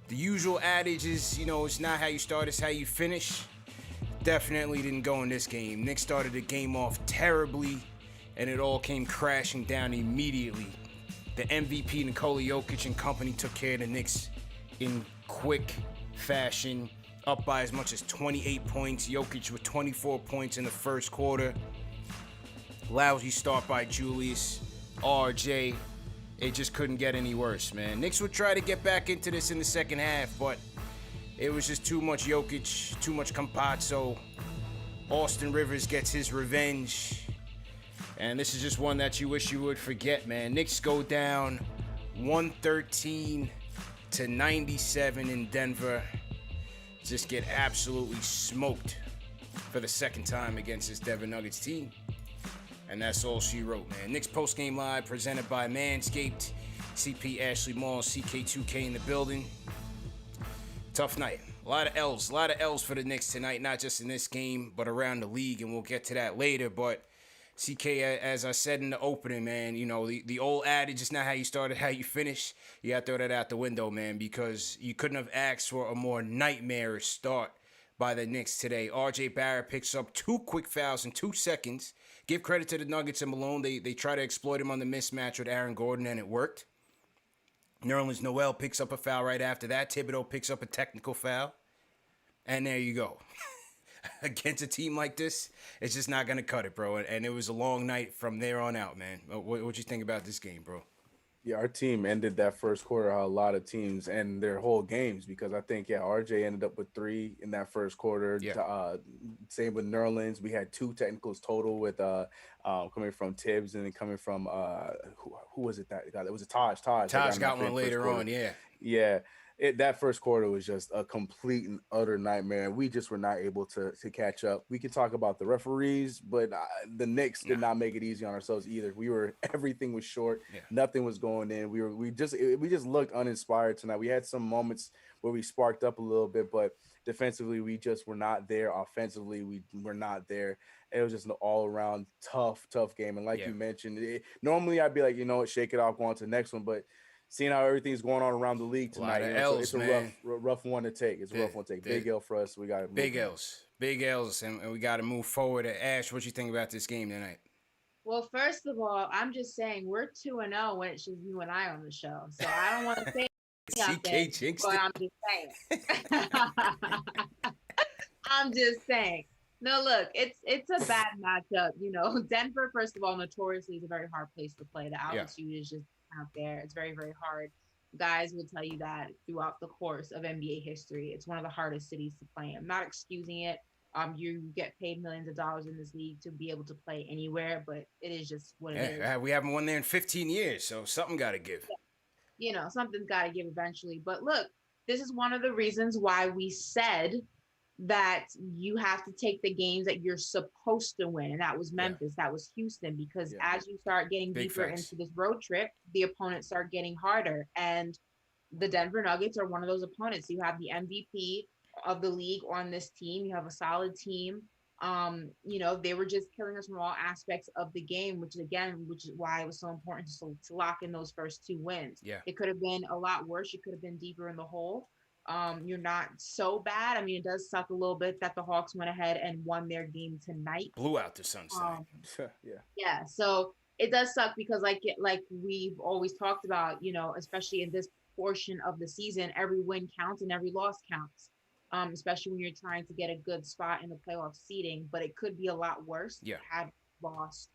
The usual adage is, it's not how you start, it's how you finish. Definitely didn't go in this game. Knicks started the game off terribly, and it all came crashing down immediately. The MVP, Nikola Jokic and company, took care of the Knicks in quick fashion, up by as much as 28 points. Jokic with 24 points in the first quarter. Lousy start by Julius. RJ, it just couldn't get any worse, man. Knicks would try to get back into this in the second half, but it was just too much Jokic, too much Campazzo. Austin Rivers gets his revenge. And this is just one that you wish you would forget, man. Knicks go down 113 to 97 in Denver. Just get absolutely smoked for the second time against this Denver Nuggets team. And that's all she wrote, man. Knicks postgame live presented by Manscaped. CP Ashley Mall, CK2K in the building. Tough night. A lot of L's for the Knicks tonight, not just in this game, but around the league, and we'll get to that later. But CK, as I said in the opening, man, the old adage is not how you started, how you finish. You got to throw that out the window, man, because you couldn't have asked for a more nightmarish start by the Knicks today. RJ Barrett picks up 2 quick fouls in 2 seconds. Give credit to the Nuggets and Malone. They try to exploit him on the mismatch with Aaron Gordon, and it worked. Nerlens Noel picks up a foul right after that. Thibodeau picks up a technical foul. And there you go. Against a team like this, it's just not going to cut it, bro. And it was a long night from there on out, man. What you think about this game, bro? Yeah, our team ended that first quarter how a lot of teams end their whole games because I think, RJ ended up with 3 in that first quarter. Yeah. Same with Nerlens. We had 2 technicals total with coming from Tibbs and then coming from who was it that got it? Was it Taj? Taj got one later on, yeah. Yeah. That first quarter was just a complete and utter nightmare. We just were not able to catch up. We could talk about the referees, but the Knicks did not make it easy on ourselves either. Everything was short. Yeah. Nothing was going in. We just looked uninspired tonight. We had some moments where we sparked up a little bit, but defensively we just were not there. Offensively we were not there. It was just an all around tough game. And like you mentioned, normally I'd be like, shake it off, go on to the next one, but seeing how everything's going on around the league tonight, it's a rough one to take. It's a rough one to take. Big L for us. We got big L's, and we got to move forward. Ash, what you think about this game tonight? Well, first of all, I'm just saying we're 2-0 when it's just you and I on the show, so I don't want to say nothing, but I'm just saying. I'm just saying. No, look, it's a bad matchup. Denver, first of all, notoriously is a very hard place to play. The altitude is just out there. It's very, very hard. Guys will tell you that throughout the course of NBA history, it's one of the hardest cities to play in. I'm not excusing it. You get paid millions of dollars in this league to be able to play anywhere, but it is just what it is. We haven't won there in 15 years, so something got to give. Something's got to give eventually. But look, this is one of the reasons why we said that you have to take the games that you're supposed to win. And that was Memphis, that was Houston, because as you start getting deeper into this road trip, the opponents start getting harder. And the Denver Nuggets are one of those opponents. You have the MVP of the league on this team. You have a solid team. They were just killing us from all aspects of the game, which is why it was so important to lock in those first 2 wins. Yeah. It could have been a lot worse. You could have been deeper in the hole. You're not so bad. I mean, it does suck a little bit that the Hawks went ahead and won their game tonight. Blew out the Suns tonight. Yeah. So it does suck because like we've always talked about, especially in this portion of the season, every win counts and every loss counts. Especially when you're trying to get a good spot in the playoff seeding, but it could be a lot worse. Yeah. Had lost,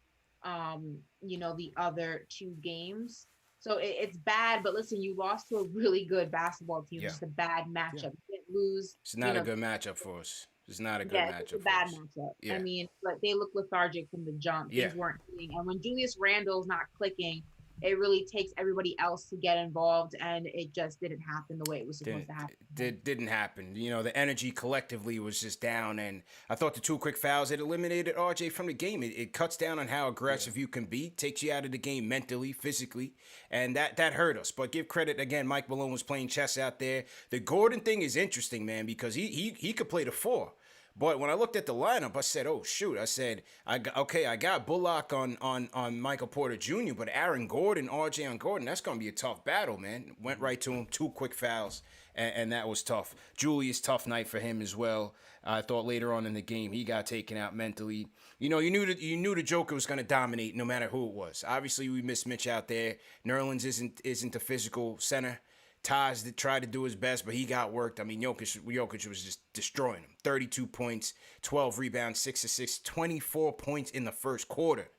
the other 2 games. So it's bad, but listen, you lost to a really good basketball team. It's just a bad matchup. You didn't lose. It's not a good matchup for us. It's not a good matchup. It's a bad matchup. Yeah. I mean, but they look lethargic from the jump. Things weren't hitting. And when Julius Randle's not clicking, it really takes everybody else to get involved, and it just didn't happen the way it was supposed to happen. Didn't happen. The energy collectively was just down, and I thought the 2 quick fouls, it eliminated RJ from the game. It cuts down on how aggressive you can be, takes you out of the game mentally, physically, and that hurt us. But give credit, again, Mike Malone was playing chess out there. The Gordon thing is interesting, man, because he could play the 4. But when I looked at the lineup, I said, "Oh shoot!" I said, I got Bullock on Michael Porter Jr., but Aaron Gordon, RJ on Gordon, that's gonna be a tough battle, man." Went right to him, 2 quick fouls, and that was tough. Julius, tough night for him as well. I thought later on in the game he got taken out mentally. You knew the Joker was gonna dominate no matter who it was. Obviously, we missed Mitch out there. Nerlens isn't the physical center. Taj tried to do his best, but he got worked. I mean, Jokic was just destroying him. 32 points, 12 rebounds, 6 assists, 24 points in the first quarter.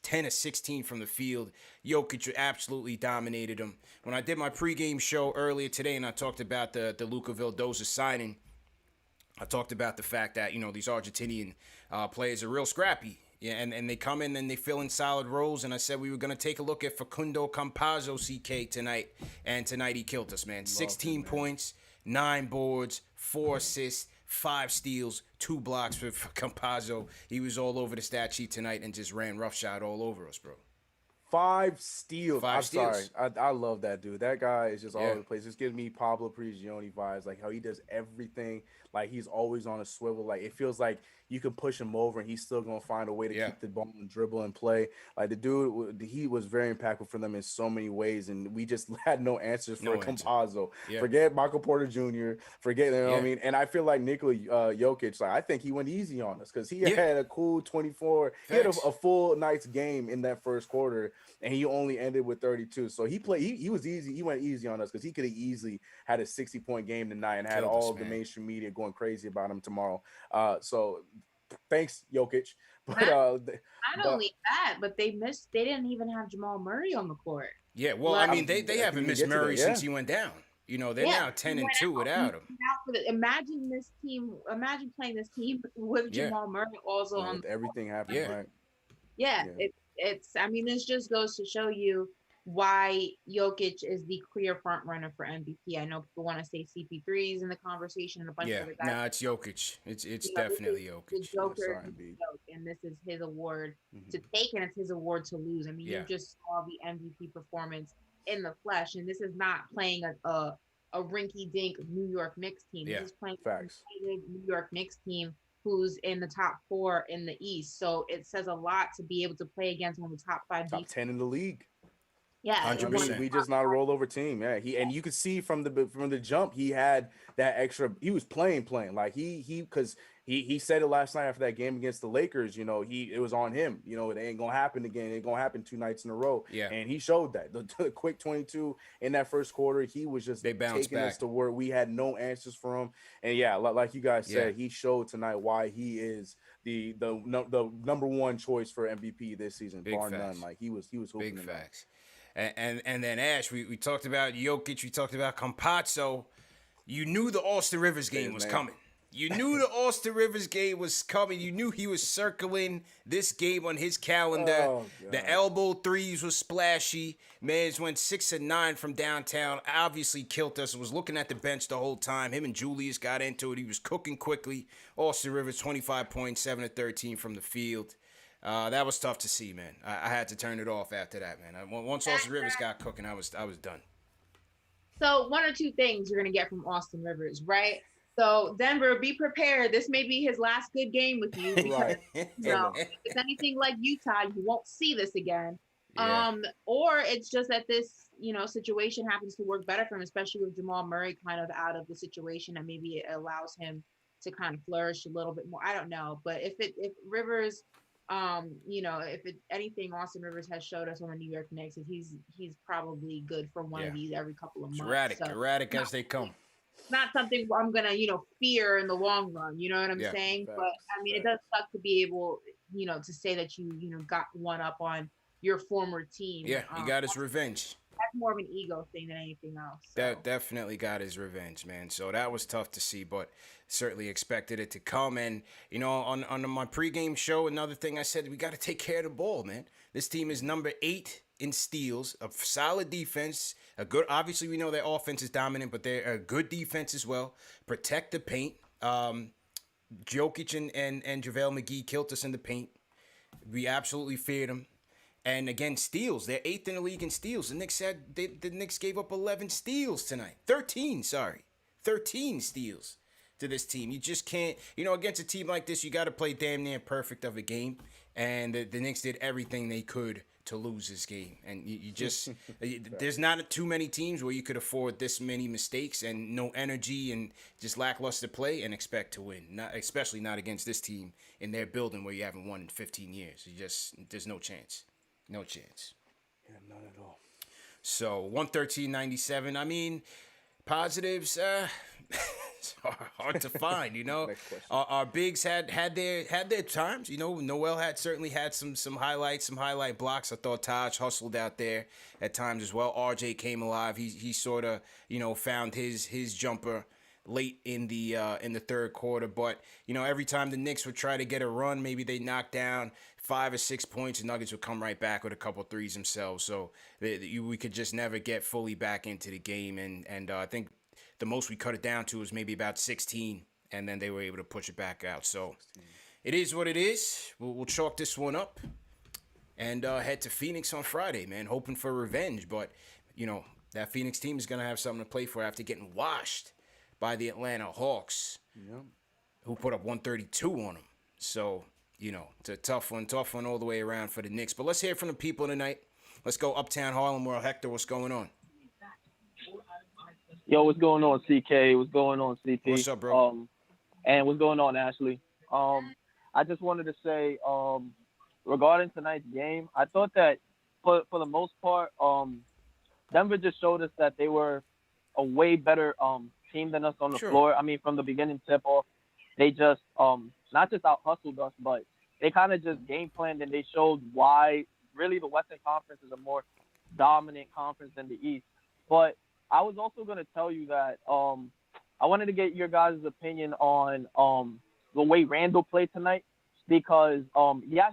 10 of 16 from the field. Jokic absolutely dominated him. When I did my pregame show earlier today and I talked about the Luka Vildoza signing, I talked about the fact that, these Argentinian players are real scrappy. Yeah, and they come in and they fill in solid roles. And I said we were going to take a look at Facundo Campazzo, CK, tonight. And tonight he killed us, man. 16 points, 9 boards, 4 assists, 5 steals, 2 blocks for Campazzo. He was all over the stat sheet tonight and just ran roughshod all over us, bro. 5 steals. I'm sorry. I love that dude. That guy is just all over the place. It's giving me Pablo Prigioni vibes, like how he does everything. Like he's always on a swivel. Like it feels like you can push him over and he's still gonna find a way to keep the ball and dribble and play. Like the dude, he was very impactful for them in so many ways, and we just had no answers for Campazzo. Yeah. Forget Michael Porter Jr. Forget, what I mean. And I feel like Nikola Jokic, like I think he went easy on us because he had a cool 24. He had a full night's game in that first quarter, and he only ended with 32. So he played. He was easy. He went easy on us because he could have easily had a 60-point game tonight and had all of the mainstream media going crazy about him tomorrow. So thanks, Jokic. But not only that, but they didn't even have Jamal Murray on the court. Yeah, well, I mean, they haven't missed Murray since he went down. They're now 10-2 without him. Imagine playing this team with Jamal Murray also on with everything happening, right? Yeah. It's I mean, this just goes to show you why Jokic is the clear front runner for MVP. I know people want to say CP3's in the conversation and a bunch of other guys. Nah, it's Jokic. It's definitely Jokic. The Joker and this is his award to take, and it's his award to lose. I mean, you just saw the MVP performance in the flesh, and this is not playing a rinky-dink New York Knicks team. This is playing a New York Knicks team who's in the top 4 in the East. So it says a lot to be able to play against one of the top 5 top 10 in the league. Yeah, 100%. We just not a rollover team. Yeah, you could see from the jump he had that extra. He was playing like because he said it last night after that game against the Lakers. It was on him. It ain't gonna happen again. It ain't gonna happen 2 nights in a row. Yeah, and he showed that the quick 22 in that first quarter. He was just taking us to where we had no answers for him. And yeah, like you guys said, he showed tonight why he is the number 1 choice for MVP this season, bar none. Like he was hooping. Big facts. And then Ash, we talked about Jokic, we talked about Campazzo. You knew the Austin Rivers game was coming. You knew the Austin Rivers game was coming. You knew he was circling this game on his calendar. The elbow threes was splashy. Mans went 6 of 9 from downtown. Obviously killed us. Was looking at the bench the whole time. Him and Julius got into it. He was cooking quickly. Austin Rivers 25 points, 7 of 13 from the field. That was tough to see, man. I had to turn it off after that, man. Once Austin Rivers got cooking, I was done. So 1 or 2 things you're gonna get from Austin Rivers, right? So Denver, be prepared. This may be his last good game with you. Because, if it's anything like Utah, you won't see this again. Yeah. Or it's just that this, situation happens to work better for him, especially with Jamal Murray kind of out of the situation, and maybe it allows him to kind of flourish a little bit more. I don't know, but if Rivers. If it's anything Austin Rivers has showed us on the New York Knicks is he's probably good for one of these every couple of months. Erratic as they come. It's not something I'm gonna, fear in the long run. You know what I'm saying? Facts, but I mean, it does suck to be able, to say that you got one up on your former team. Yeah, he got his revenge. That's more of an ego thing than anything else. So. That definitely got his revenge, man. So that was tough to see, but certainly expected it to come. And, on my pregame show, another thing I said, we got to take care of the ball, man. This team is number 8 in steals, a solid defense, obviously we know their offense is dominant, but they're a good defense as well. Protect the paint. Jokic and JaVale McGee killed us in the paint. We absolutely feared them. And again, steals. They're 8th in the league in steals. The Knicks gave up 11 steals tonight. 13 steals to this team. You just can't, against a team like this, you got to play damn near perfect of a game. And the Knicks did everything they could to lose this game. And you just, there's not too many teams where you could afford this many mistakes and no energy and just lackluster play and expect to win. Not, especially not against this team in their building where you haven't won in 15 years. There's no chance. No chance. Yeah, none at all. So 113.97. I mean, positives. It's hard to find. Next question. Our bigs had their times. Noel certainly had some highlights, some highlight blocks. I thought Taj hustled out there at times as well. RJ came alive. He sort of found his jumper late in the third quarter. But every time the Knicks would try to get a run, maybe they knocked down 5 or 6 points, and Nuggets would come right back with a couple threes themselves. So we could just never get fully back into the game. And I think the most we cut it down to was maybe about 16, and then they were able to push it back out. So 16. It is what it is. We'll chalk this one up and head to Phoenix on Friday, man, hoping for revenge. But, that Phoenix team is going to have something to play for after getting washed by the Atlanta Hawks, who put up 132 on them. So, it's a tough one all the way around for the Knicks. But let's hear from the people tonight. Let's go Uptown Harlem World. Hector, what's going on? Yo, what's going on, CK? What's going on, CP? What's up, bro? And what's going on, Ashley? I just wanted to say, regarding tonight's game, I thought that for the most part, Denver just showed us that they were a way better team than us on the floor. I mean, from the beginning tip off, they just not just out hustled us, but they kind of just game planned, and they showed why really the Western Conference is a more dominant conference than the East. But I was also going to tell you that I wanted to get your guys' opinion on the way Randall played tonight, because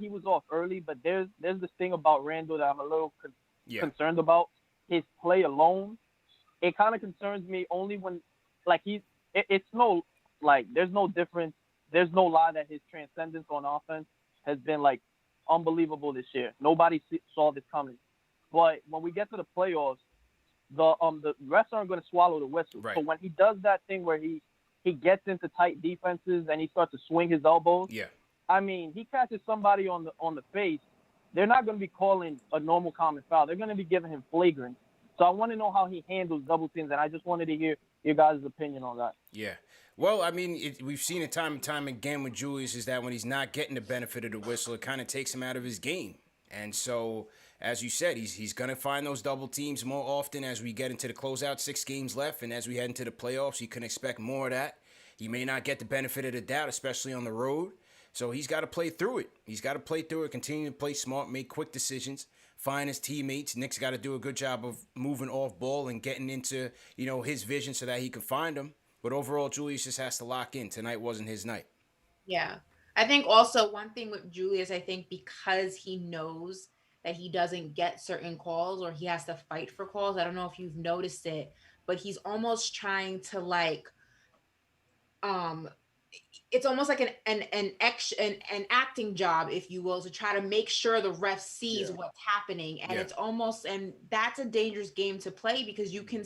he was off early, but there's this thing about Randall that I'm a little concerned about. His play alone, it kind of concerns me only when there's no difference. There's no lie that his transcendence on offense has been unbelievable this year. Nobody saw this coming. But when we get to the playoffs, the refs aren't going to swallow the whistle. Right. So when he does that thing where he gets into tight defenses and he starts to swing his elbows, I mean, he catches somebody on the face, they're not going to be calling a normal common foul. They're going to be giving him flagrant. So I want to know how he handles double teams, and I just wanted to hear your guys' opinion on that. Yeah. Well, I mean, we've seen it time and time again with Julius is that when he's not getting the benefit of the whistle, it kind of takes him out of his game. And so, as you said, he's going to find those double teams more often as we get into the closeout, 6 games left. And as we head into the playoffs, you can expect more of that. He may not get the benefit of the doubt, especially on the road. So he's got to play through it. Continue to play smart, make quick decisions, find his teammates. Nick's got to do a good job of moving off ball and getting into, his vision so that he can find them. But overall, Julius just has to lock in. Tonight wasn't his night. Yeah. I think also one thing with Julius, I think because he knows that he doesn't get certain calls or he has to fight for calls. I don't know if you've noticed it, but he's almost trying to it's almost like an acting job, if you will, to try to make sure the ref sees what's happening. And it's almost, and that's a dangerous game to play because you can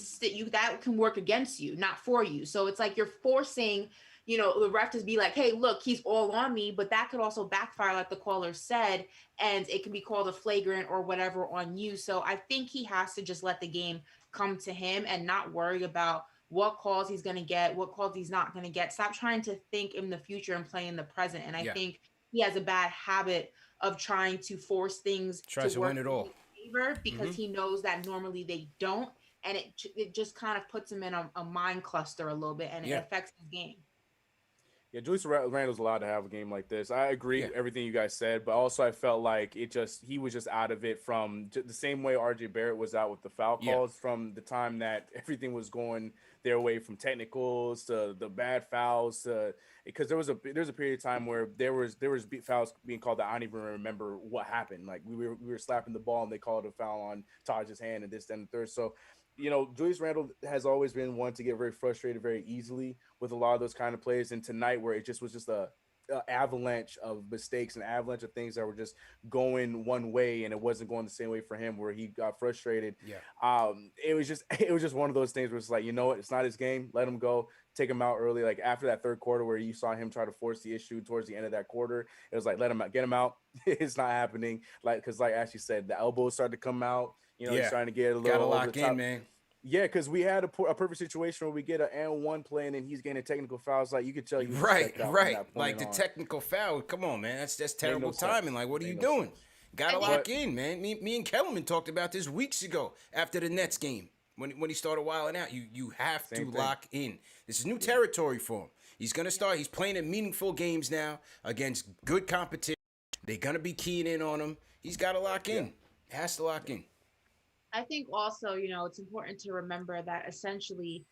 that can work against you, not for you. So it's like you're forcing, the ref to be like, hey, look, he's all on me, but that could also backfire, like the caller said, and it can be called a flagrant or whatever on you. So I think he has to just let the game come to him and not worry about what calls he's going to get, what calls he's not going to get. Stop trying to think in the future and play in the present. And I think he has a bad habit of trying to force things to work win it all in his favor because he knows that normally they don't. And it just kind of puts him in a mind cluster a little bit, and it affects his game. Yeah, Julius Randle's allowed to have a game like this. I agree with everything you guys said, but also I felt like he was just out of it from the same way RJ Barrett was out with the foul calls from the time that everything was going their way, from technicals to the bad fouls because there was a period of time where there was fouls being called that I don't even remember what happened. Like we were slapping the ball and they called a foul on Taj's hand and this and the third. So Julius Randle has always been one to get very frustrated very easily with a lot of those kind of plays. And tonight, where it just was just a avalanche of mistakes and avalanche of things that were just going one way and it wasn't going the same way for him, where he got frustrated. Yeah. It was just one of those things where it's like, you know what, it's not his game. Let him go. Take him out early. Like after that third quarter where you saw him try to force the issue towards the end of that quarter, it was like, let him out, get him out. It's not happening. Like, because like Ashley said, the elbows started to come out. You know, he's trying to get a little gotta over lock the top. in, man. Yeah, because we had a perfect situation where we get an and one play and then he's getting technical fouls. Like you could tell he was checked out from Right. that point Like the on. technical foul. Come on, man. That's terrible no timing. sense. Like, what are you Made no doing? sense. Gotta And lock in, man. Me and Kellerman talked about this weeks ago after the Nets game when he started wilding out. You have Same to thing. lock in. This is new territory for him. He's gonna start. He's playing in meaningful games now against good competition. They're gonna be keying in on him. He's got to lock in. Has to lock in. I think also, it's important to remember that essentially,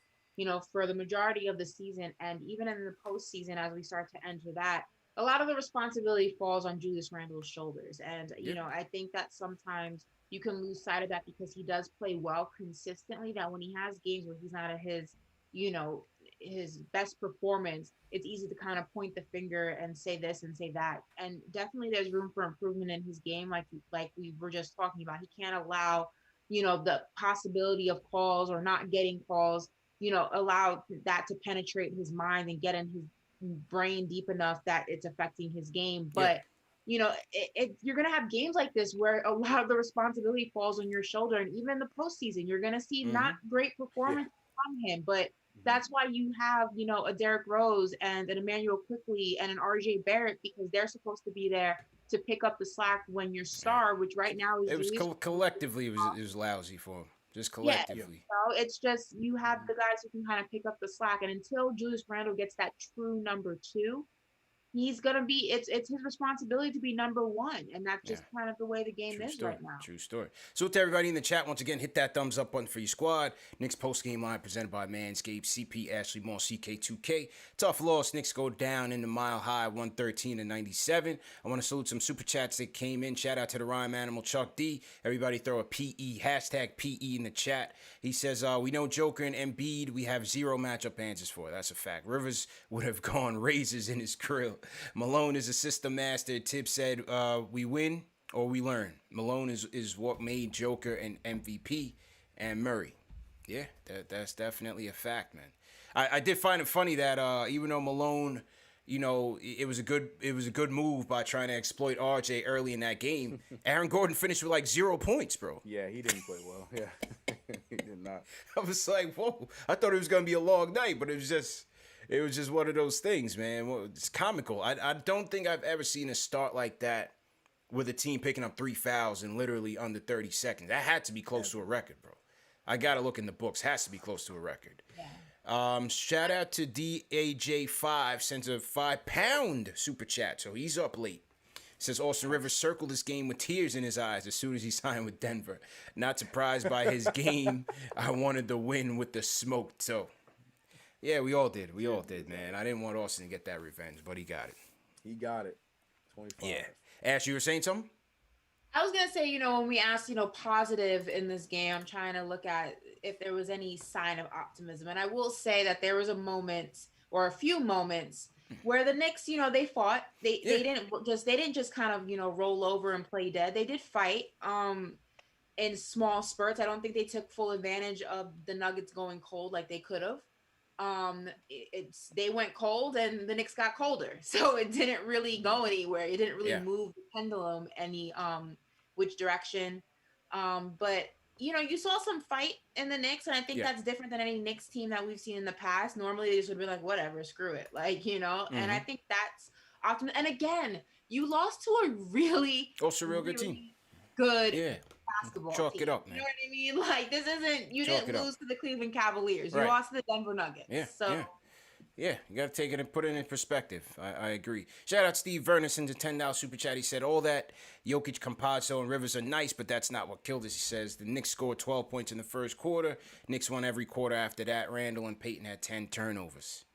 for the majority of the season and even in the postseason, as we start to enter that, a lot of the responsibility falls on Julius Randle's shoulders. And, I think that sometimes you can lose sight of that because he does play well consistently, that when he has games where he's not at his best performance, it's easy to kind of point the finger and say this and say that. And definitely there's room for improvement in his game. Like we were just talking about, he can't allow the possibility of calls or not getting calls, allow that to penetrate his mind and get in his brain deep enough that it's affecting his game. But, you're going to have games like this where a lot of the responsibility falls on your shoulder. And even in the postseason, you're going to see not great performance from him. But that's why you have, a Derrick Rose and an Emmanuel Quickly and an RJ Barrett, because they're supposed to be there to pick up the slack when your star, which right now is It was collectively it was lousy for him. Just collectively. So it's just you have the guys who can kind of pick up the slack, and until Julius Randle gets that true number two, he's gonna be it's his responsibility to be number one, and that's just kind of the way the game is right now. True story. So to everybody in the chat, once again, hit that thumbs up button for your squad. Knicks post game line presented by Manscaped. CP Ashley Moore, CK2K. Tough loss. Knicks go down in the mile high, 113-97. I want to salute some super chats that came in. Shout out to the Rhyme Animal, Chuck D. Everybody throw a PE hashtag PE in the chat. He says we know Joker and Embiid. We have zero matchup answers for. That's a fact. Rivers would have gone razors in his grill. Malone is a system master. Tibbs said we win or we learn. Malone is what made Joker an MVP and Murray. Yeah, that's definitely a fact, man. I did find it funny that even though Malone, it was a good move by trying to exploit RJ early in that game. Aaron Gordon finished with like 0 points, bro. Yeah, he didn't play well. Yeah, he did not. I was like, whoa. I thought it was gonna be a long night, but it was just one of those things, man. Well, it's comical. I don't think I've ever seen a start like that with a team picking up 3 fouls in literally under 30 seconds. That had to be close to a record, bro. I got to look in the books. Has to be close to a record. Yeah. Shout out to DAJ5, sends a 5-pound super chat, so he's up late. Says Austin Rivers circled this game with tears in his eyes as soon as he signed with Denver. Not surprised by his game. I wanted the win with the smoke, so... Yeah, we all did. We all did, man. I didn't want Austin to get that revenge, but he got it. He got it. 25. Yeah. Ash, you were saying something? I was going to say, when we asked, positive in this game, I'm trying to look at if there was any sign of optimism. And I will say that there was a moment or a few moments where the Knicks, they fought. They didn't just kind of, roll over and play dead. They did fight in small spurts. I don't think they took full advantage of the Nuggets going cold like they could have. They went cold and the Knicks got colder, so it didn't really go anywhere. It didn't really move the pendulum any which direction. But you saw some fight in the Knicks, and I think that's different than any Knicks team that we've seen in the past. Normally, they just would be like, whatever, screw it, And I think that's optimism. And again, you lost to a really real good team. Good. Basketball Chalk team. it up, man. You know what I mean? Like, this isn't, you didn't lose to the Cleveland Cavaliers. You lost to the Denver Nuggets. Yeah, you got to take it and put it in perspective. I agree. Shout out Steve Vernon to $10 super chat. He said, all that Jokic, Campazzo, and Rivers are nice, but that's not what killed us. He says, the Knicks scored 12 points in the first quarter. Knicks won every quarter after that. Randall and Payton had 10 turnovers.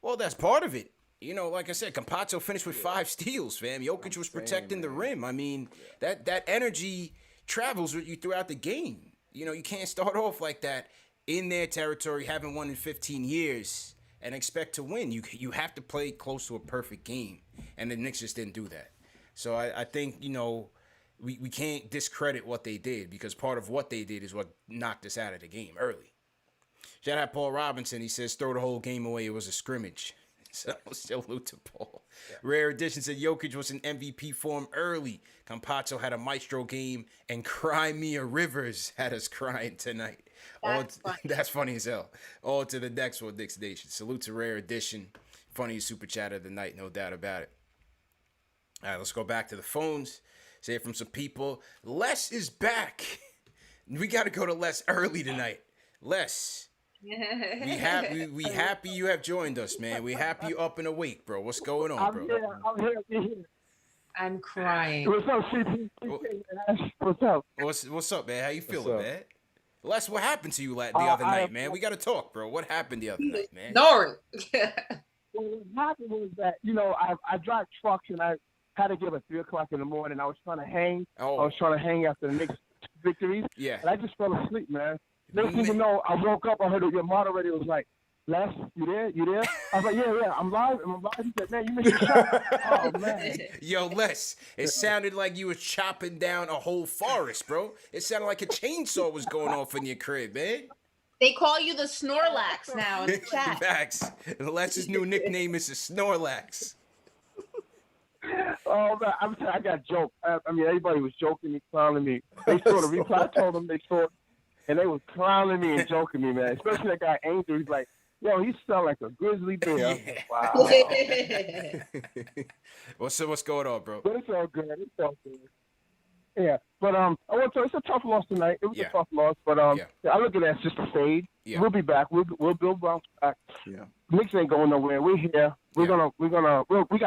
Well, that's part of it. Like I said, Campazzo finished with 5 steals, fam. Jokic was protecting the rim. I mean, that energy travels with you throughout the game. You can't start off like that in their territory, haven't won in 15 years, and expect to win. You have to play close to a perfect game, and the Knicks just didn't do that. So I think, we can't discredit what they did, because part of what they did is what knocked us out of the game early. Shout out Paul Robinson. He says, throw the whole game away. It was a scrimmage. So salute to Paul. Yeah. Rare Edition said Jokic was in MVP form early. Campazzo had a maestro game, and Crimea Rivers had us crying tonight. That's funny as hell. All to the next one, Knicks Nation. Salute to Rare Edition. Funniest super chat of the night, no doubt about it. All right, let's go back to the phones. Say it from some people. Les is back. We got to go to Les early tonight. Les. We happy you have joined us, man. We happy you up and awake, bro. What's going on, bro? I'm here. I'm crying. What's up, CP? What's up? What's up, man? How you feeling, man? Les, what happened to you the other night, man? We got to talk, bro. What happened the other night, man? No. What happened was that, I drive trucks, and I had to get up at 3 o'clock in the morning. I was trying to hang. Oh. I was trying to hang after the Knicks victories. Yeah. And I just fell asleep, man. Next thing you know, I woke up. I heard your moderator was like, Les, you there? I was like, yeah, I'm live. He said, man, you missed your shot. Oh, man. Yo, Les, it sounded like you was chopping down a whole forest, bro. It sounded like a chainsaw was going off in your crib, man. They call you the Snorlax now in the chat. Facts. Les's new nickname is the Snorlax. Oh, man, I'm saying, I got joked. Everybody was joking me, clowning me. They saw the replay. I told them they saw it, and they was clowning me and joking me, man. Especially that guy, Angel. He's like, yo, he sound like a grizzly bear. Yeah. Wow. What's going on, bro? But it's all good. Yeah, but I want to. It's a tough loss tonight. It was a tough loss, but I look at that as just a fade. Yeah. We'll be back. We'll build bounce back. Yeah. Knicks ain't going nowhere. We're here. We got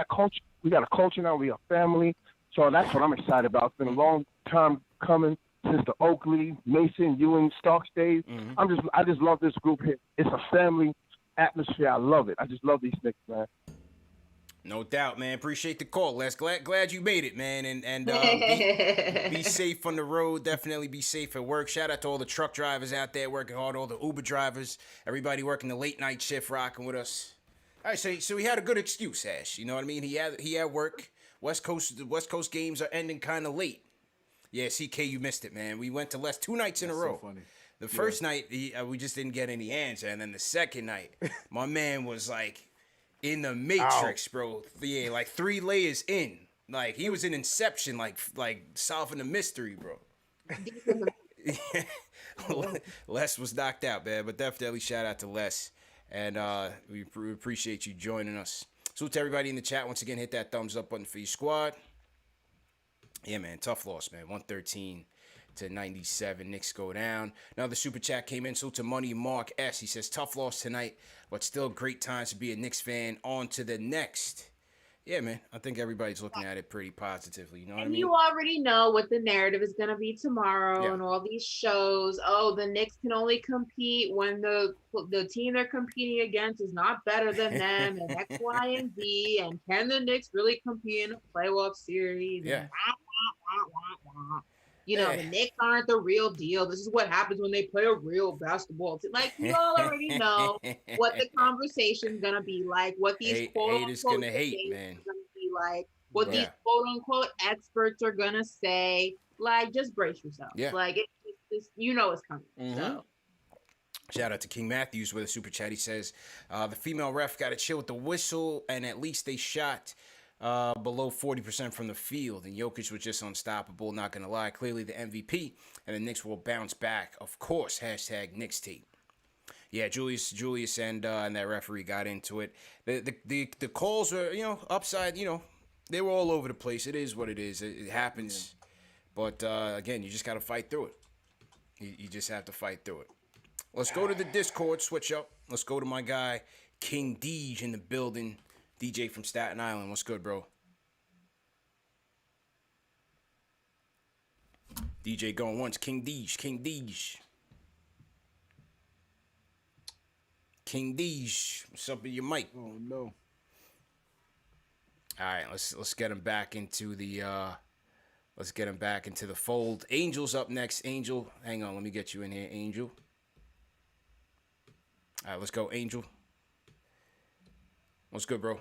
culture. We got a culture now. We are family. So that's what I'm excited about. It's been a long time coming since the Oakley, Mason, Ewing, Starks days. Mm-hmm. I just love this group here. It's a family atmosphere. I love it. I just love these Knicks, man. No doubt, man. Appreciate the call, Les. Glad you made it, man. And be safe on the road. Definitely be safe at work. Shout out to all the truck drivers out there working hard, all the Uber drivers, everybody working the late night shift, rocking with us. All right, so he had a good excuse, Ash. You know what I mean? He had work. West Coast games are ending kind of late. Yeah, CK, you missed it, man. We went to Les 2 nights in a row. So funny. The first night, we just didn't get any answer, and then the second night, my man was like in the Matrix, bro. Yeah, like 3 layers in. Like he was in Inception, like solving a mystery, bro. Les was knocked out, man. But definitely shout out to Les, and we appreciate you joining us. So to everybody in the chat, once again, hit that thumbs up button for your squad. Yeah, man, tough loss, man. 113 to 97. Knicks go down. Another super chat came in. So to Money Mark S. He says, tough loss tonight, but still great times to be a Knicks fan. On to the next. Yeah, man. I think everybody's looking at it pretty positively. You know what I mean? You already know what the narrative is going to be tomorrow and all these shows. Oh, the Knicks can only compete when the team they're competing against is not better than them, and X, Y, and Z. And can the Knicks really compete in a playoff series? Yeah. The Knicks aren't the real deal. This is what happens when they play a real basketball team. Like, you all already know what the conversation's going to be like, what these haters going to hate, man. Going to be like, what these quote-unquote experts are going to say. Like, just brace yourself. Yeah. Like, it's it's coming. Mm-hmm. So. Shout out to King Matthews with a super chat. He says, the female ref got to chill with the whistle, and at least they shot below 40% from the field, and Jokic was just unstoppable. Not gonna lie, clearly the MVP, and the Knicks will bounce back. Of course, hashtag Knicks tape. Yeah, Julius, and that referee got into it. The calls were, upside. They were all over the place. It is what it is. It happens, but again, you just gotta fight through it. You just have to fight through it. Let's go to the Discord. Switch up. Let's go to my guy King Deej in the building. DJ from Staten Island. What's good, bro? DJ going once. King Deej. King Deej. What's up with your mic? Oh, no. All right, let's get him back into the fold. Angel's up next. Angel, hang on. Let me get you in here, Angel. All right, let's go, Angel. What's good, bro?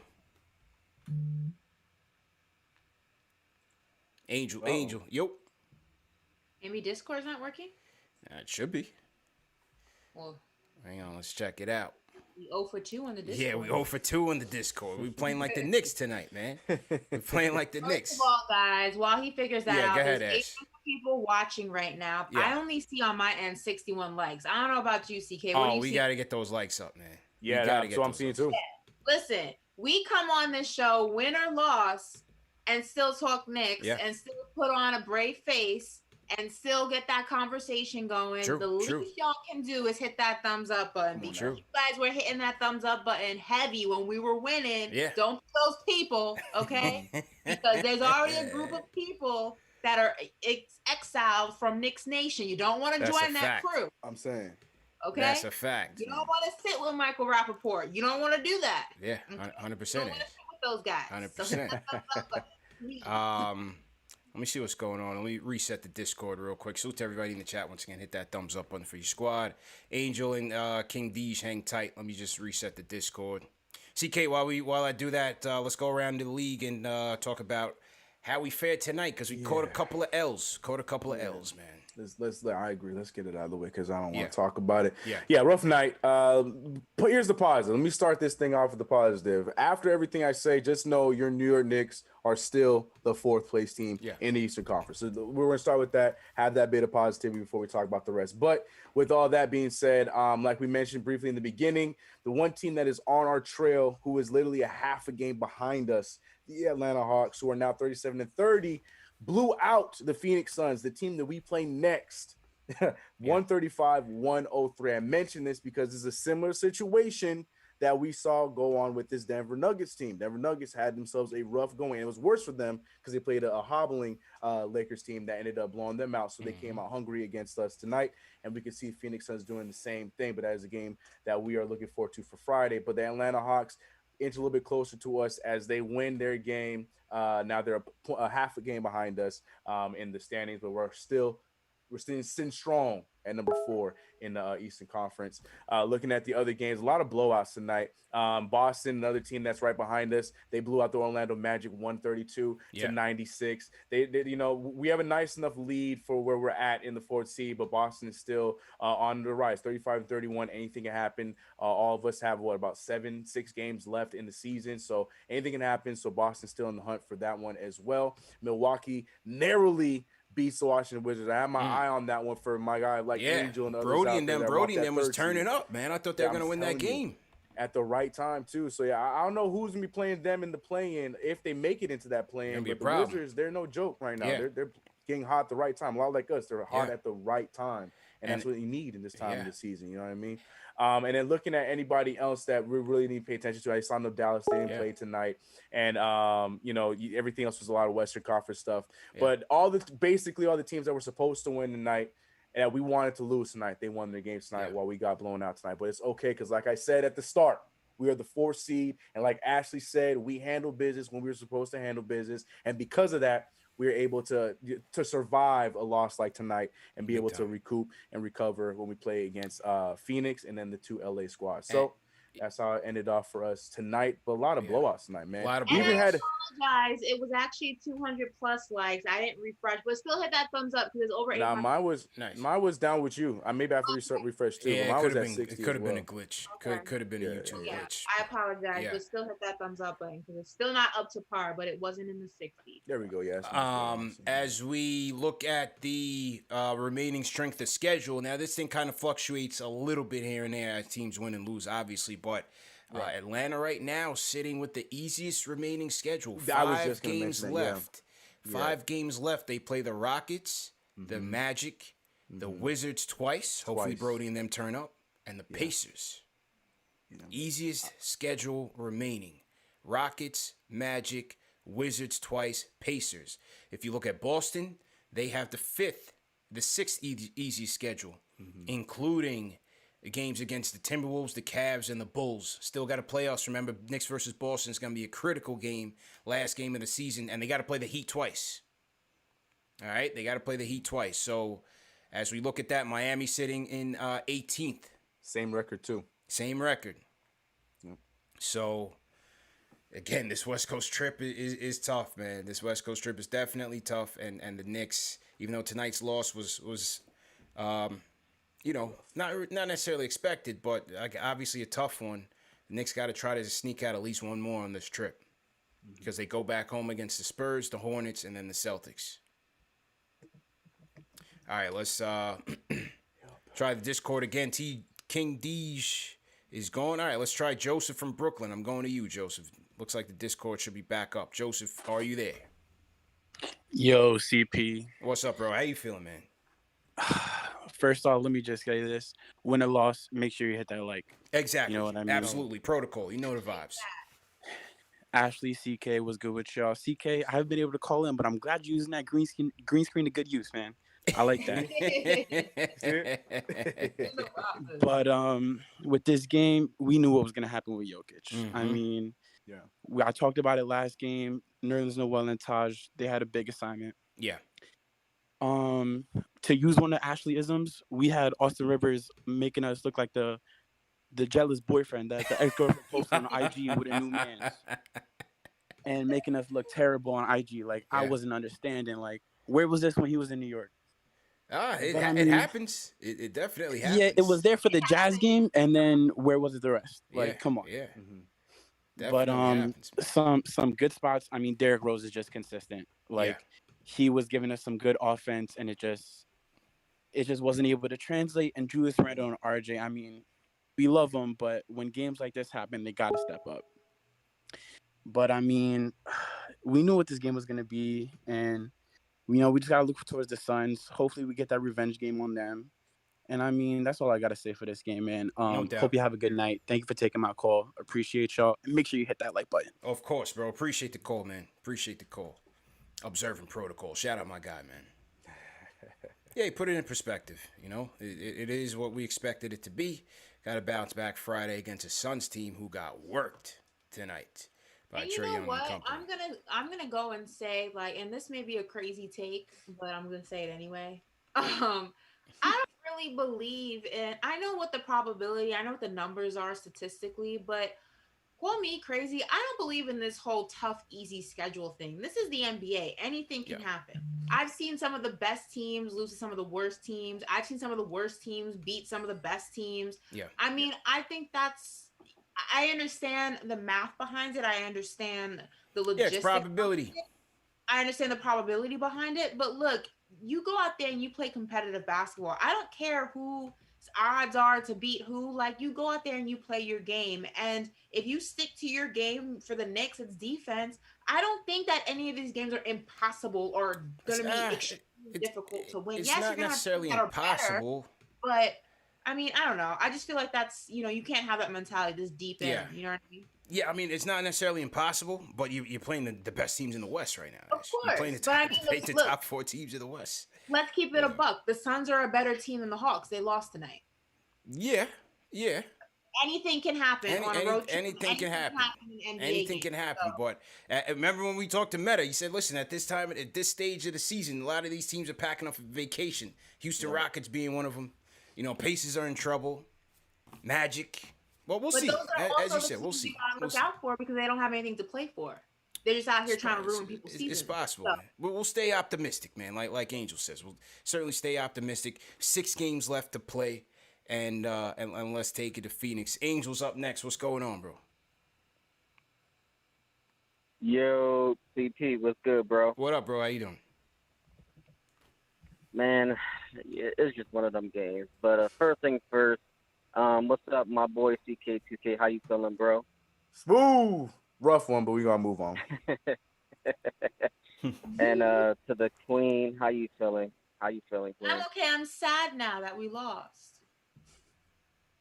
Angel. Yo. Maybe Discord's not working? It should be. Well, Hang on, let's check it out. we 0 for 2 on the Discord. Yeah, we 0 for 2 on the Discord. We playing like the Knicks tonight, man. We're playing like the Knicks. First of all, guys, while he figures that out, go ahead, there's Ash. 800 people watching right now. Yeah. I only see on my end 61 likes. I don't know about you, CK. What do you We see? got to get those likes up, man. Yeah, that's what I'm seeing too. Listen, we come on this show, win or loss, and still talk Knicks and still put on a brave face and still get that conversation going. True, the least y'all can do is hit that thumbs up button. Because you guys were hitting that thumbs up button heavy when we were winning. Yeah. Don't be those people, okay? Because there's already a group of people that are exiled from Knicks Nation. You don't want to join that crew. I'm saying. Okay? That's a fact. You don't want to sit with Michael Rappaport. You don't want to do that. Yeah, 100%. You don't want to sit with those guys. 100%. Let me see what's going on. Let me reset the Discord real quick. Salute to everybody in the chat. Once again, hit that thumbs up button for your squad. Angel and King Deej, hang tight. Let me just reset the Discord. CK, while I do that, let's go around the league and talk about how we fared tonight because we caught a couple of L's. Man. I agree. Let's get it out of the way because I don't want to talk about it. Yeah, rough night. But here's the positive. Let me start this thing off with the positive. After everything I say, just know your New York Knicks are still the 4th place team in the Eastern Conference. So we're going to start with that, have that bit of positivity before we talk about the rest. But with all that being said, like we mentioned briefly in the beginning, the one team that is on our trail, who is literally a half a game behind us, the Atlanta Hawks, who are now 37-30, blew out the Phoenix Suns, the team that we play next, 135-103. I mentioned this because it's a similar situation that we saw go on with this Denver Nuggets team. Denver Nuggets had themselves a rough going. It was worse for them because they played a hobbling Lakers team that ended up blowing them out. So they came out hungry against us tonight, and we can see Phoenix Suns doing the same thing. But that is a game that we are looking forward to for Friday. But the Atlanta Hawks inch a little bit closer to us as they win their game. Now they're a half a game behind us in the standings, but we're still sitting strong at number 4 in the Eastern Conference. Looking at the other games, a lot of blowouts tonight. Boston, another team that's right behind us, they blew out the Orlando Magic 132-96. We have a nice enough lead for where we're at in the 4th seed, but Boston is still on the rise, 35-31. Anything can happen. All of us have about 6 games left in the season, so anything can happen. So Boston's still in the hunt for that one as well. Milwaukee narrowly beats the Washington Wizards. I have my eye on that one for my guy Angel and others. Brody and them was turning up, man. I thought they were going to win that game. At the right time, too. So, I don't know who's going to be playing them in the play-in if they make it into that play-in. But the Wizards, they're no joke right now. Yeah. They're getting hot at the right time. A lot like us, they're hot at the right time. And that's what you need in this time of the season. You know what I mean? And then looking at anybody else that we really need to pay attention to, I saw no Dallas. They didn't play tonight. And, everything else was a lot of Western Conference stuff. Yeah. But basically all the teams that were supposed to win tonight and that we wanted to lose tonight, they won their games tonight while we got blown out tonight. But it's okay because, like I said at the start, we are the 4th seed. And like Ashley said, we handle business when we were supposed to handle business. And because of that, we are able to survive a loss like tonight and be able to recoup and recover when we play against Phoenix and then the 2 LA squads. So that's how it ended off for us tonight. But a lot of blowouts tonight, man. A lot of blowouts. We even had guys, it was actually 200 plus likes. I didn't refresh, but still hit that thumbs up because it's over 800. Mine was down with you. I maybe have to refresh too. Yeah, mine was at 60. It could have been a glitch. Could have been a YouTube glitch. I apologize, but still hit that thumbs up button because it's still not up to par, but it wasn't in the 60s. There we go. Yeah. As we look at the remaining strength of schedule, now this thing kind of fluctuates a little bit here and there as teams win and lose, obviously, but. Atlanta right now sitting with the easiest remaining schedule. 5 games left. 5 games left. They play the Rockets, the Magic, the Wizards twice. Hopefully Brody and them turn up. And the Pacers. Easiest schedule remaining. Rockets, Magic, Wizards twice, Pacers. If you look at Boston, they have the 6th easy schedule, including the games against the Timberwolves, the Cavs, and the Bulls. Still got to playoffs. Remember, Knicks versus Boston is going to be a critical game, last game of the season, and they got to play the Heat twice. All right? They got to play the Heat twice. So, as we look at that, Miami sitting in 18th. Same record, too. Same record. Yep. So, again, this West Coast trip is tough, man. This West Coast trip is definitely tough, and the Knicks, even though tonight's loss was not necessarily expected, but like, obviously a tough one. The Knicks got to try to sneak out at least one more on this trip because they go back home against the Spurs, the Hornets, and then the Celtics. All right, let's try the Discord again. King Deej is going. All right, let's try Joseph from Brooklyn. I'm going to you, Joseph. Looks like the Discord should be back up. Joseph, are you there? Yo, CP. What's up, bro? How you feeling, man? First off, let me just say this. Win or loss, make sure you hit that like. Exactly. You know what I mean? Absolutely. Protocol. You know the vibes. Ashley, CK was good with y'all. CK, I haven't been able to call in, but I'm glad you're using that green screen to good use, man. I like that. But with this game, we knew what was gonna happen with Jokic. Mm-hmm. I mean, I talked about it last game. Nerlens Noel and Taj, they had a big assignment. Yeah. To use one of Ashley isms, we had Austin Rivers making us look like the jealous boyfriend that the ex-girlfriend posted on IG with a new man, and making us look terrible on IG. Like, I wasn't understanding. Like, where was this when he was in New York? It happens. It definitely happens. Yeah, it was there for the Jazz game, and then where was it the rest? Like, come on. Yeah. But happens, some good spots. I mean, Derrick Rose is just consistent. Like, he was giving us some good offense, and it just wasn't able to translate. And Julius Randle and RJ, I mean, we love them, but when games like this happen, they got to step up. But, I mean, we knew what this game was going to be, and, we just got to look towards the Suns. Hopefully we get that revenge game on them. And, I mean, that's all I got to say for this game, man. No doubt. Hope you have a good night. Thank you for taking my call. Appreciate y'all. And make sure you hit that like button. Of course, bro. Appreciate the call, man. Appreciate the call. Observing protocol. Shout out my guy, man. Yeah, he put it in perspective. It is what we expected it to be. Got to bounce back Friday against a Suns team who got worked tonight by And Trae you know Young what? and company. I'm gonna go and say, like, and this may be a crazy take, but I'm gonna say it anyway. I don't really believe in. I know what the probability. I know what the numbers are statistically, but call me crazy. I don't believe in this whole tough, easy schedule thing. This is the NBA. Anything can happen. I've seen some of the best teams lose to some of the worst teams. I've seen some of the worst teams beat some of the best teams. Yeah. I mean, I think I understand the math behind it. I understand the logistics. It's probability. I understand the probability behind it. But look, you go out there and you play competitive basketball. I don't care who odds are to beat who. Like, you go out there and you play your game, and if you stick to your game for the Knicks, it's defense. I don't think that any of these games are impossible or going to be extremely difficult to win. It's yes, not you're gonna necessarily have impossible, but I mean, I don't know. I just feel like that's, you can't have that mentality this deep in. You know what I mean? Yeah, I mean, it's not necessarily impossible, but you're playing the best teams in the West right now. Of course. You're playing the top 4 teams in the West. Let's keep it a buck. The Suns are a better team than the Hawks. They lost tonight. Yeah. Anything can happen on a road trip. Anything can happen. In NBA anything can happen. So. But remember when we talked to Meta, he said, listen, at this stage of the season, a lot of these teams are packing up for vacation. Houston Rockets being one of them. Pacers are in trouble. Magic. Well, we'll see. As you said, we'll see. Look out for because they don't have anything to play for. They're just out here trying to ruin people's season. It's possible. So. We'll stay optimistic, man. Like Angel says, we'll certainly stay optimistic. 6 games left to play, and let's take it to Phoenix. Angels up next. What's going on, bro? Yo, CP, what's good, bro? What up, bro? How you doing? Man, it's just one of them games. But first thing first, what's up, my boy CK2K? How you feeling, bro? Smooth. Rough one, but we're going to move on. And to the queen, how you feeling? Queen? I'm okay. I'm sad now that we lost.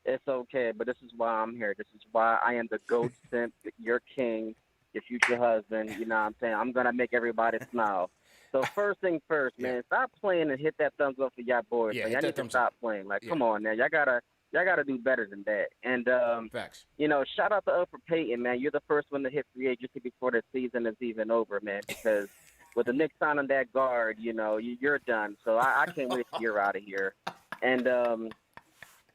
It's okay, but this is why I'm here. This is why I am the GOAT simp, your king, your future husband. You know what I'm saying? I'm going to make everybody smile. So first thing first, man, stop playing and hit that thumbs up for y'all boys. Yeah, y'all need to stop playing. Like, come on now. Y'all gotta do better than that. And facts. Shout out to Upper Payton, man. You're the first one to hit free agency before the season is even over, man. Because with the Knicks signing that guard, you're done. So I can't wait till you're out of here. And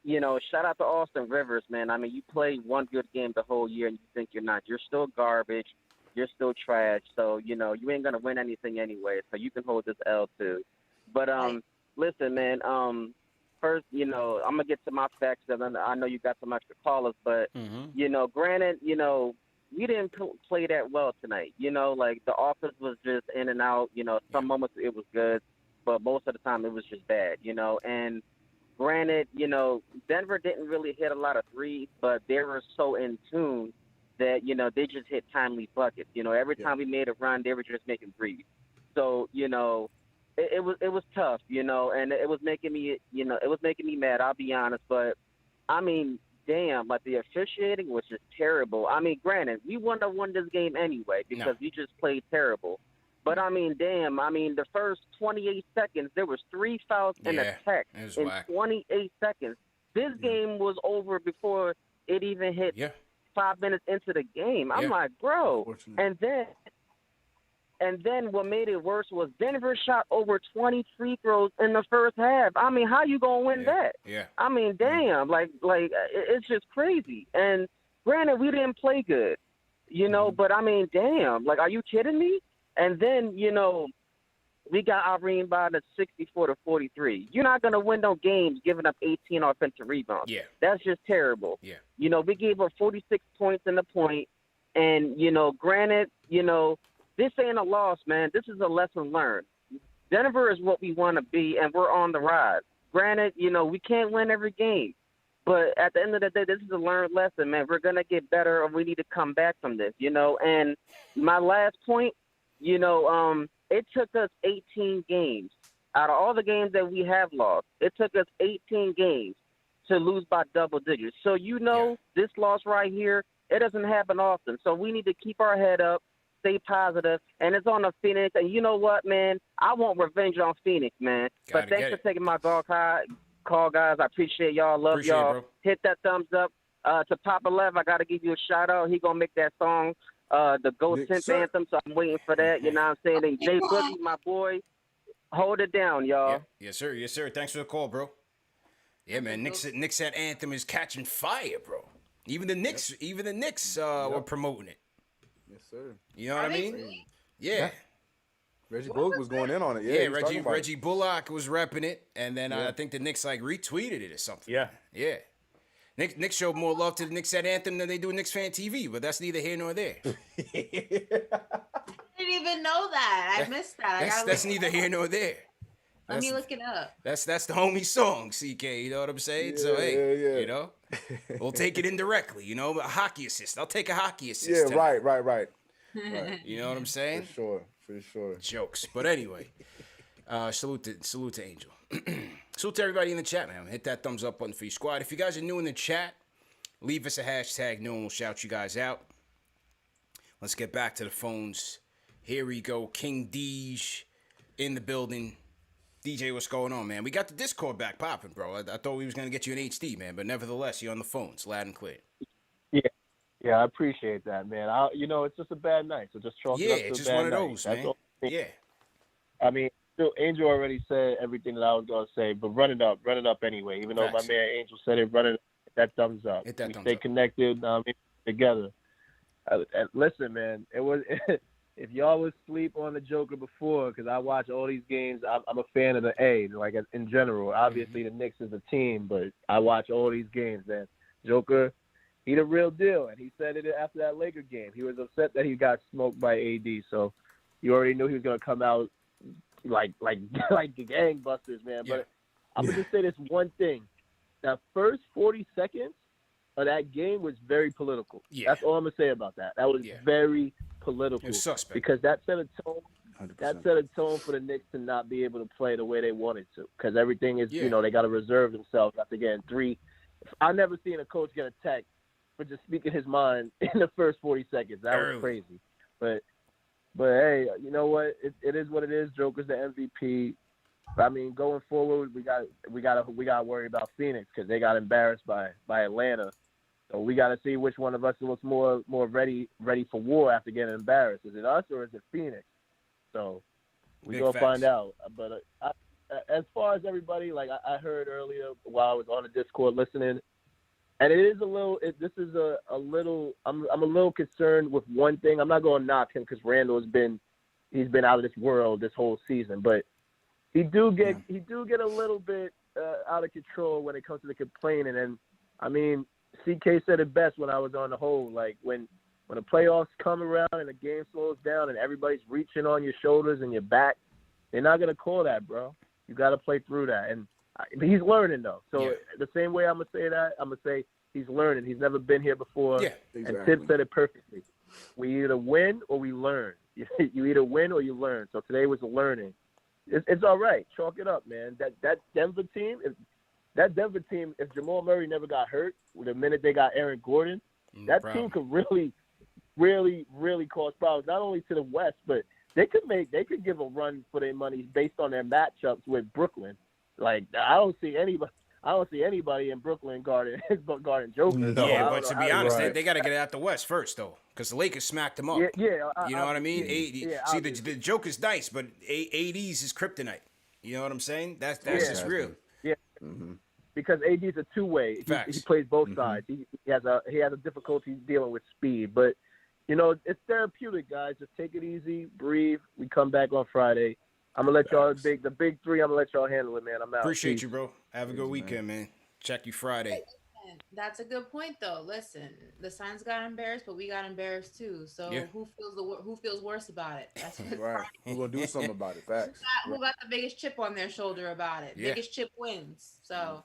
shout out to Austin Rivers, man. I mean, you played one good game the whole year, and you think you're not. You're still garbage. You're still trash. So, you ain't going to win anything anyway. So you can hold this L too. But listen, man, first, I'm going to get to my facts. I know you got some extra callers. But, granted, we didn't play that well tonight. Like the offense was just in and out. Some moments it was good, but most of the time it was just bad, And granted, Denver didn't really hit a lot of threes, but they were so in tune that, they just hit timely buckets. Every time we made a run, they were just making threes. So, it was tough, and it was making me, mad, I'll be honest. But, I mean, damn, like the officiating was just terrible. I mean, granted, we wouldn't have won this game anyway because we just played terrible. But, I mean, damn, the first 28 seconds, there was 3 fouls and a tech in whack. 28 seconds. This game was over before it even hit 5 minutes into the game. I'm like, bro. And then what made it worse was Denver shot over 20 free throws in the first half. I mean, how you going to win that? Yeah. I mean, damn, like it's just crazy. And granted, we didn't play good, but I mean, damn, like, are you kidding me? And then, we got Irene by the 64-43. You're not going to win no games giving up 18 offensive rebounds. Yeah. That's just terrible. Yeah. We gave up 46 points in the point. And, granted, this ain't a loss, man. This is a lesson learned. Denver is what we want to be, and we're on the rise. Granted, we can't win every game. But at the end of the day, this is a learned lesson, man. We're going to get better, and we need to come back from this, And my last point, it took us 18 games. Out of all the games that we have lost, it took us 18 games to lose by double digits. So, this loss right here, it doesn't happen often. So we need to keep our head up, stay positive, and it's on the Phoenix. And you know what, man? I want revenge on Phoenix, man. But thanks for taking my call, guys. I appreciate y'all. Love y'all. Bro. Hit that thumbs up. To Papa Lev, I got to give you a shout-out. He going to make that song. The Ghost Simp Anthem, so I'm waiting for that. You know what I'm saying? And Jay Boogie, my boy, hold it down, y'all. Yeah. Yes, sir. Thanks for the call, bro. Yeah, man. Knicks that anthem is catching fire, bro. Even the Knicks were promoting it. Yes, sir. You know what I mean? Yeah. Reggie Bullock was going in on it. Yeah, Reggie Bullock was repping it, and then I think the Knicks retweeted it or something. Yeah. Knicks showed more love to the Knicks that anthem than they do KnicksFanTV, but that's neither here nor there. I didn't even know that. I missed that. That's neither here nor there. Let me look it up. That's the homie song, CK. You know what I'm saying? So hey, we'll take it indirectly. A hockey assist. I'll take a hockey assist. Yeah, right. You know what I'm saying? For sure. Jokes, but anyway, salute to Angel. Salute to everybody in the chat, man. Hit that thumbs up button for your squad. If you guys are new in the chat, leave us a hashtag. No one will shout you guys out. Let's get back to the phones. Here we go. King Deej in the building. DJ, what's going on, man? We got the Discord back popping, bro. I thought we was going to get you an HD, man, but nevertheless, you're on the phones, loud and clear. Yeah, I appreciate that, man. It's just a bad night, so just chalk it up to it's just a bad one of night. those, man. Yeah. I mean, Angel already said everything that I was going to say, but run it up anyway. Even though my man Angel said it, run it up, hit that thumbs up. Stay connected, together. Listen, man, it was if y'all was sleep on the Joker before, because I watch all these games, I'm a fan of the A, like in general. Obviously, the Knicks is a team, but I watch all these games, man. Joker, he the real deal, and he said it after that Laker game. He was upset that he got smoked by AD, so you already knew he was going to come out like gangbusters, man. Yeah. But I'm going to just say this one thing. That first 40 seconds of that game was very political. Yeah. That's all I'm going to say about that. That was very political. It was suspect. Because that set a tone. 100%. That set a tone for the Knicks to not be able to play the way they wanted to. Because everything is, they got to reserve themselves after getting 3. I've never seen a coach get attacked for just speaking his mind in the first 40 seconds. That was crazy. But hey, you know what? It is what it is. Joker's the MVP. I mean, going forward, we got to worry about Phoenix because they got embarrassed by Atlanta. So we got to see which one of us looks more ready for war after getting embarrassed. Is it us or is it Phoenix? So we're gonna find out. But as far as everybody, like I heard earlier while I was on the Discord listening, and it is a little. This is a little. I'm a little concerned with one thing. I'm not going to knock him because Randall he's been out of this world this whole season, but he do get a little bit out of control when it comes to the complaining. And I mean, CK said it best when I was on the whole. Like when the playoffs come around and the game slows down and everybody's reaching on your shoulders and your back, they're not gonna call that, bro. You got to play through that. And he's learning though. So the same way I'm gonna say that, I'm gonna say he's learning. He's never been here before. Yeah, exactly. And Tim said it perfectly. We either win or we learn. You either win or you learn. So today was a learning. It's all right. Chalk it up, man. That Denver team, if Jamal Murray never got hurt, the minute they got Aaron Gordon, that team could really, really, really cause problems. Not only to the West, but they could give a run for their money based on their matchups with Brooklyn. Like I don't see anybody in Brooklyn guarding Joker. No. Yeah, but to be honest, they got to get it out the West first, though, because the Lakers smacked them up. Yeah, you know what I mean? See, the Joker's nice, but AD's is kryptonite. You know what I'm saying? That's just real. Yeah, because AD's a two-way. He plays both sides. He has a difficulty dealing with speed, but you know it's therapeutic, guys. Just take it easy, breathe. We come back on Friday. I'm gonna let y'all the big three. I'm gonna let y'all handle it, man. I'm out. Appreciate you, bro. Have a good weekend, man. Check you Friday. That's a good point, though. Listen, the Suns got embarrassed, but we got embarrassed too. So who feels worse about it? That's right. We're gonna do something about it. Facts. Who got the biggest chip on their shoulder about it? Biggest chip wins. So.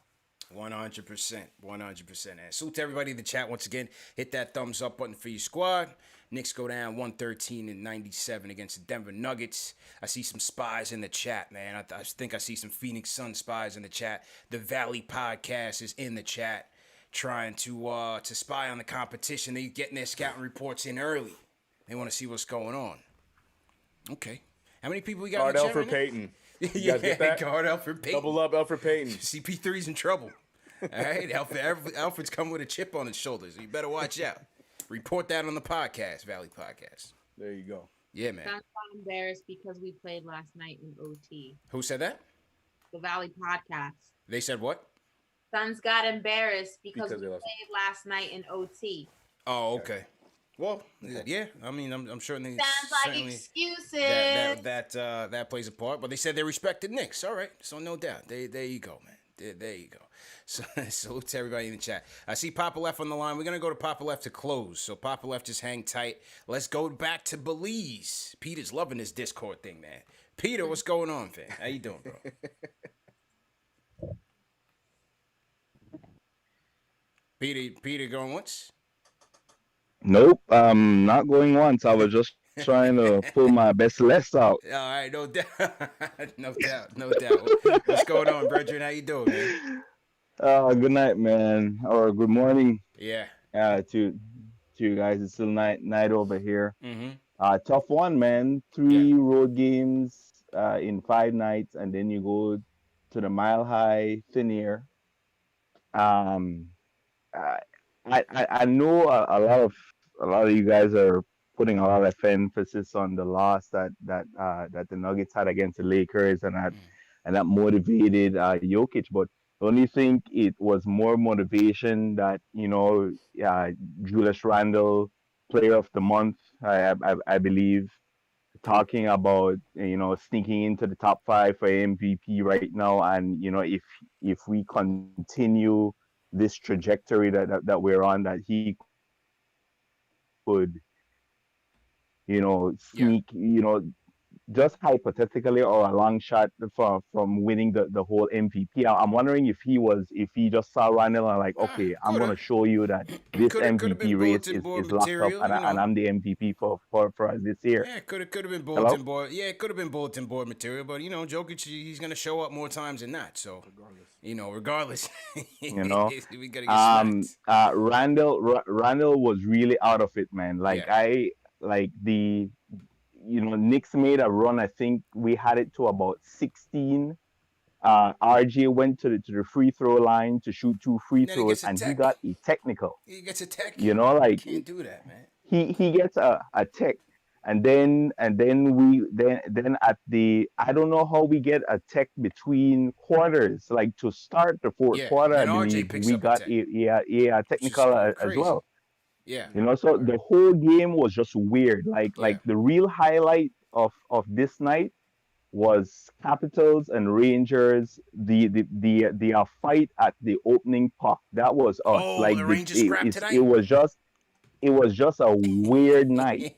100%. And salute to everybody in the chat once again. Hit that thumbs up button for your squad. Knicks go down 113-97 against the Denver Nuggets. I see some spies in the chat, man. I think I see some Phoenix Sun spies in the chat. The Valley Podcast is in the chat, trying to spy on the competition. They getting their scouting reports in early. They want to see what's going on. Okay. How many people we got? Guard Elfrid Payton. You guys get that? Guard Elfrid Payton. Double up Elfrid Payton. CP3's in trouble. All right, Alfred's coming with a chip on his shoulders. You better watch out. Report that on the podcast, Valley Podcast. There you go. Yeah, man. I'm not embarrassed because we played last night in OT. Who said that? The Valley Podcast. They said what? Suns got embarrassed because we played last night in OT. Oh, okay. Well, yeah. I mean, I'm sure they sounds like excuses. That plays a part. But they said they respected Knicks. All right, so no doubt. There you go, man. There you go. So salute to everybody in the chat. I see Papa Left on the line. We're gonna go to Papa Left to close. So Papa Left, just hang tight. Let's go back to Belize. Peter's loving this Discord thing, man. Peter, what's going on, fam? How you doing, bro? Peter going once? Nope, not going once. I was just trying to pull my best list out. All right, no doubt. no doubt. What's going on, brethren? How you doing, man? Good night, man, or good morning. Yeah. To you guys. It's still night over here. Mm-hmm. Tough one, man. 3 road games in 5 nights, and then you go to the Mile High Thin Air. I know a lot of you guys are putting a lot of emphasis on the loss that the Nuggets had against the Lakers, and that motivated Jokic. But don't you think it was more motivation that Julius Randle, Player of the Month, I believe, talking about sneaking into the top 5 for MVP right now, and if we continue this trajectory that we're on, that he could sneak, just hypothetically, or a long shot from winning the whole MVP. I'm wondering if he just saw Randall and like, okay, I'm gonna show you that this MVP race is locked up, and I'm the MVP for us this year. Yeah, could have been bulletin board. Yeah, it could have been bulletin board material, but Jokic, he's gonna show up more times than not. So regardless, we gotta get Randall was really out of it, man. Knicks made a run. I think we had it to about 16. RJ went to the free throw line to shoot 2 free throws, and he got a technical. He gets a tech. Can't do that, man. He gets a tech, and then at the I don't know how we get a tech between quarters, like to start the fourth Yeah, quarter. I then RJ believe picks we up a got tech, a which is technical as crazy. well. Yeah, So the whole game was just weird. yeah. Like the real highlight of this night was Capitals and Rangers. The fight at the opening puck, that was us. Oh, Like the Rangers scrap it tonight. was just a weird night.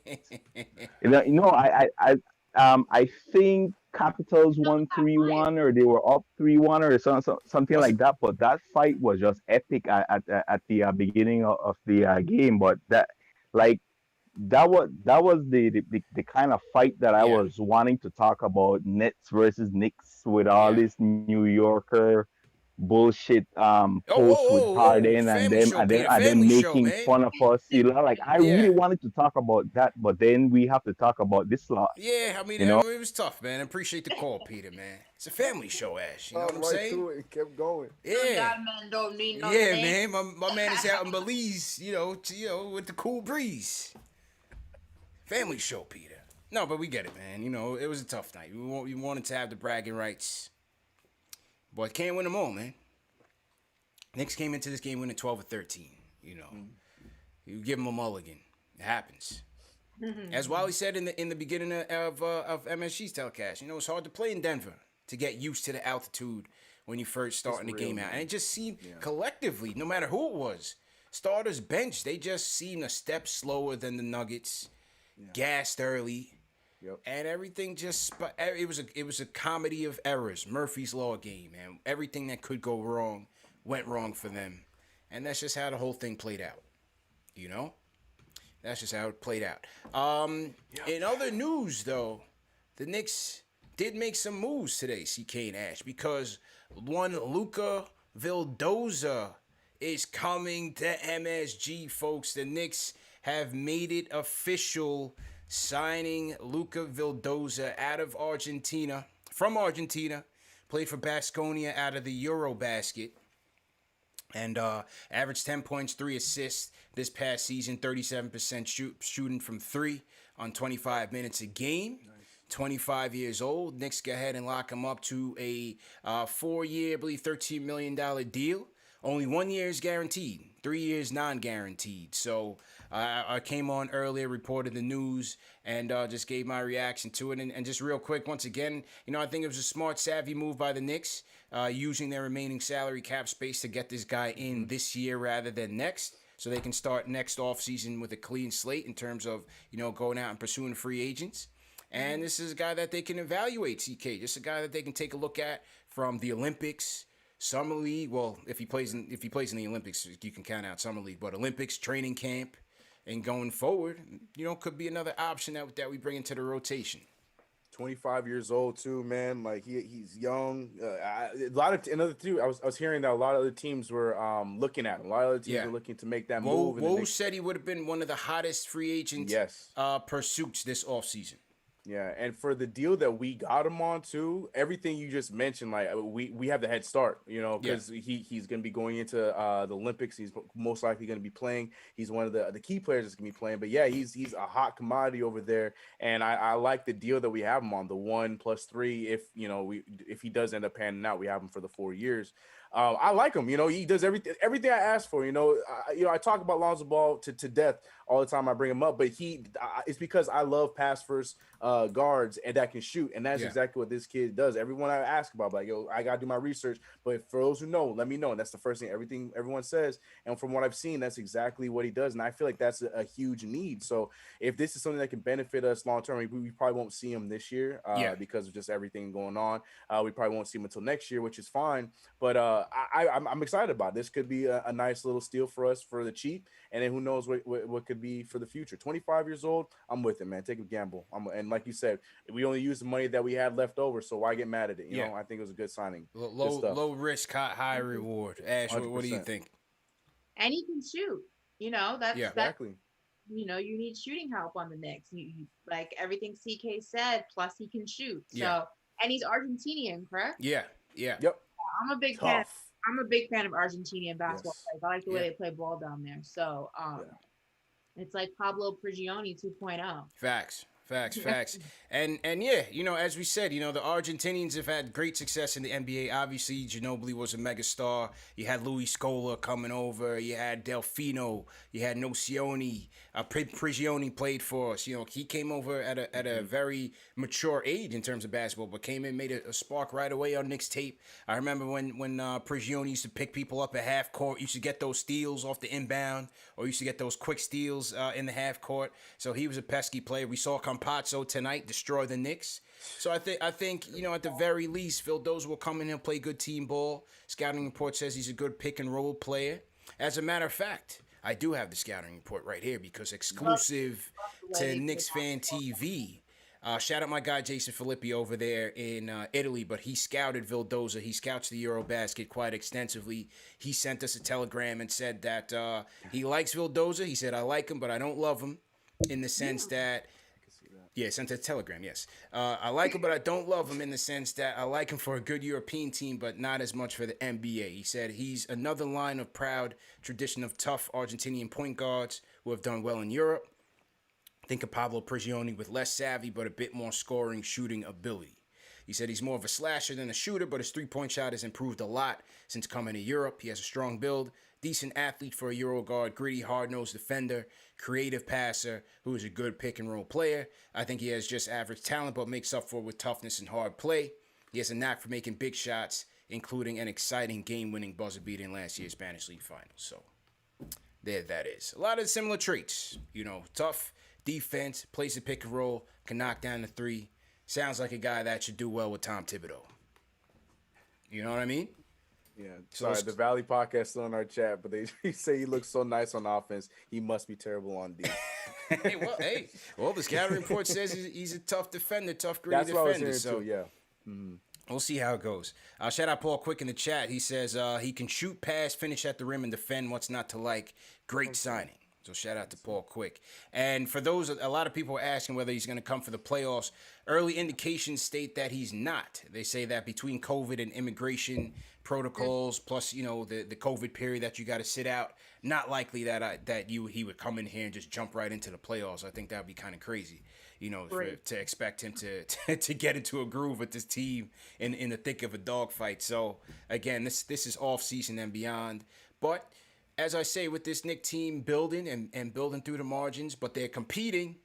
I think Capitals won 3-1, or they were up 3-1, or something Was like it? that. But that fight was just epic at the beginning of the game. But like that was the kind of fight that I Yeah. was wanting to talk about. Nets versus Knicks, with all Yeah. this New Yorker bullshit Oh, whoa, posts with whoa, whoa! Harden, Family show, Peter. and them Family show, making man. fun of us. Like I really Yeah. wanted to talk about that, but then we have to talk about this loss. Yeah, I mean, You know, it was tough, man. I appreciate the call, Peter, man. It's a family show, Ash. You know what I'm Right saying? to it and kept going. Yeah. Men don't need no Yeah, name. man. My man is out in Belize, with the cool breeze. Family show, Peter. No, but we get it, man. It was a tough night. We wanted to have the bragging rights, but can't win them all, man. Knicks came into this game winning 12 or 13. You give them a mulligan. It happens. As Wally said in the beginning of MSG's telecast, it's hard to play in Denver to get used to the altitude when you first starting the game out. And it just seemed collectively, no matter who it was, starters, bench, they just seemed a step slower than the Nuggets, gassed early. Yep. And everything it was a comedy of errors. Murphy's Law game, man. Everything that could go wrong went wrong for them. And that's just how the whole thing played out. That's just how it played out. In other news, though, the Knicks did make some moves today, CK and Ash, because one Luka Vildoza is coming to MSG, folks. The Knicks have made it official, signing Luka Vildoza from Argentina, played for Baskonia out of the Eurobasket. And averaged 10 points, 3 assists this past season, 37% shooting from 3 on 25 minutes a game. Nice. 25 years old. Knicks go ahead and lock him up to a 4-year, I believe, $13 million deal. Only 1 year is guaranteed, 3 years non-guaranteed. So I came on earlier, reported the news, and just gave my reaction to it. And just real quick, once again, I think it was a smart, savvy move by the Knicks, using their remaining salary cap space to get this guy in this year rather than next, so they can start next offseason with a clean slate in terms of, going out and pursuing free agents. And this is a guy that they can evaluate, CK. Just a guy that they can take a look at from the Olympics, Summer League. Well, if he plays in the Olympics, you can count out Summer League. But Olympics, training camp, and going forward, could be another option that we bring into the rotation. 25 years old too, man. Like he's young. Another too. I was hearing that a lot of other teams were looking at him. A lot of other teams were looking to make that move. Woj said he would have been one of the hottest free agent pursuits this offseason. Yeah, and for the deal that we got him on too, everything you just mentioned, like we have the head start, because he's going to be going into the Olympics. He's most likely going to be playing. He's one of the key players that's going to be playing. But yeah, he's a hot commodity over there, and I like the deal that we have him on, the 1+3. If he does end up panning out, we have him for the 4 years. I like him. He does everything I asked for. I talk about Lonzo Ball to death all the time. I bring him up, but it's because I love pass first guards and that can shoot, and that's exactly what this kid does. Everyone I ask about, like, I gotta do my research. But for those who know, let me know. And that's the first thing everyone says. And from what I've seen, that's exactly what he does. And I feel like that's a huge need. So if this is something that can benefit us long term, we probably won't see him this year because of just everything going on. We probably won't see him until next year, which is fine. But I'm excited about it. This could be a nice little steal for us for the cheap, and then who knows what could be for the future. 25 years old, I'm with it, man. Take a gamble. And like you said, we only used the money that we had left over, so why get mad at it? You know, I think it was a good signing. Low risk, high reward. Ash, what do you think? And he can shoot. That's exactly. You need shooting help on the Knicks. You like everything CK said. Plus, he can shoot. So, and he's Argentinian, correct? Yeah. Yep. I'm a big fan. I'm a big fan of Argentinian basketball players. I like the way they play ball down there. So, it's like Pablo Prigioni 2.0. Facts. Facts. And yeah, as we said, the Argentinians have had great success in the NBA. Obviously, Ginobili was a megastar. You had Luis Scola coming over. You had Delfino. You had Nocioni. Prigioni played for us. He came over at a very mature age in terms of basketball, but came in, made a spark right away on Knicks tape. I remember when Prigioni used to pick people up at half court. Used to get those steals off the inbound, or used to get those quick steals in the half court. So he was a pesky player. We saw Campazzo tonight destroy the Knicks. So I think at the very least, Vildoza will come in and play good team ball. Scouting report says he's a good pick and roll player. As a matter of fact, I do have the scouting report right here because exclusive to KnicksFanTV. Shout out my guy Jason Filippi over there in Italy, but he scouted Vildoza. He scouts the Eurobasket quite extensively. He sent us a telegram and said that he likes Vildoza. He said, I like him, but I don't love him in the sense that sent a telegram, yes. I like him, but I don't love him in the sense that I like him for a good European team, but not as much for the NBA. He said he's another line of proud tradition of tough Argentinian point guards who have done well in Europe. Think of Pablo Prigioni with less savvy, but a bit more scoring, shooting ability. He said he's more of a slasher than a shooter, but his three-point shot has improved a lot since coming to Europe. He has a strong build, decent athlete for a Euro guard, gritty, hard-nosed defender, creative passer who is a good pick-and-roll player. I think he has just average talent, but makes up for it with toughness and hard play. He has a knack for making big shots, including an exciting game-winning buzzer beater in last year's Spanish League Finals. So there that is. A lot of similar traits. Tough defense, plays the pick and roll, can knock down the three. Sounds like a guy that should do well with Tom Thibodeau. You know what I mean? Yeah. Sorry, the Valley podcast still in our chat, but they say he looks so nice on offense. He must be terrible on D. Well, the scouting report says he's a tough defender, tough gritty defender. That's what I was hearing too. Yeah. Mm-hmm. We'll see how it goes. Shout out Paul Quick in the chat. He says he can shoot, pass, finish at the rim, and defend. What's not to like? Great signing. So shout out to Paul Quick. And for those, a lot of people are asking whether he's going to come for the playoffs. Early indications state that he's not. They say that between COVID and immigration protocols, plus the COVID period that you got to sit out, not likely that he would come in here and just jump right into the playoffs. I think that would be kind of crazy, to expect him to get into a groove with this team in the thick of a dogfight. So again, this is off season and beyond, but. As I say, with this Knicks team building and building through the margins, but they're competing.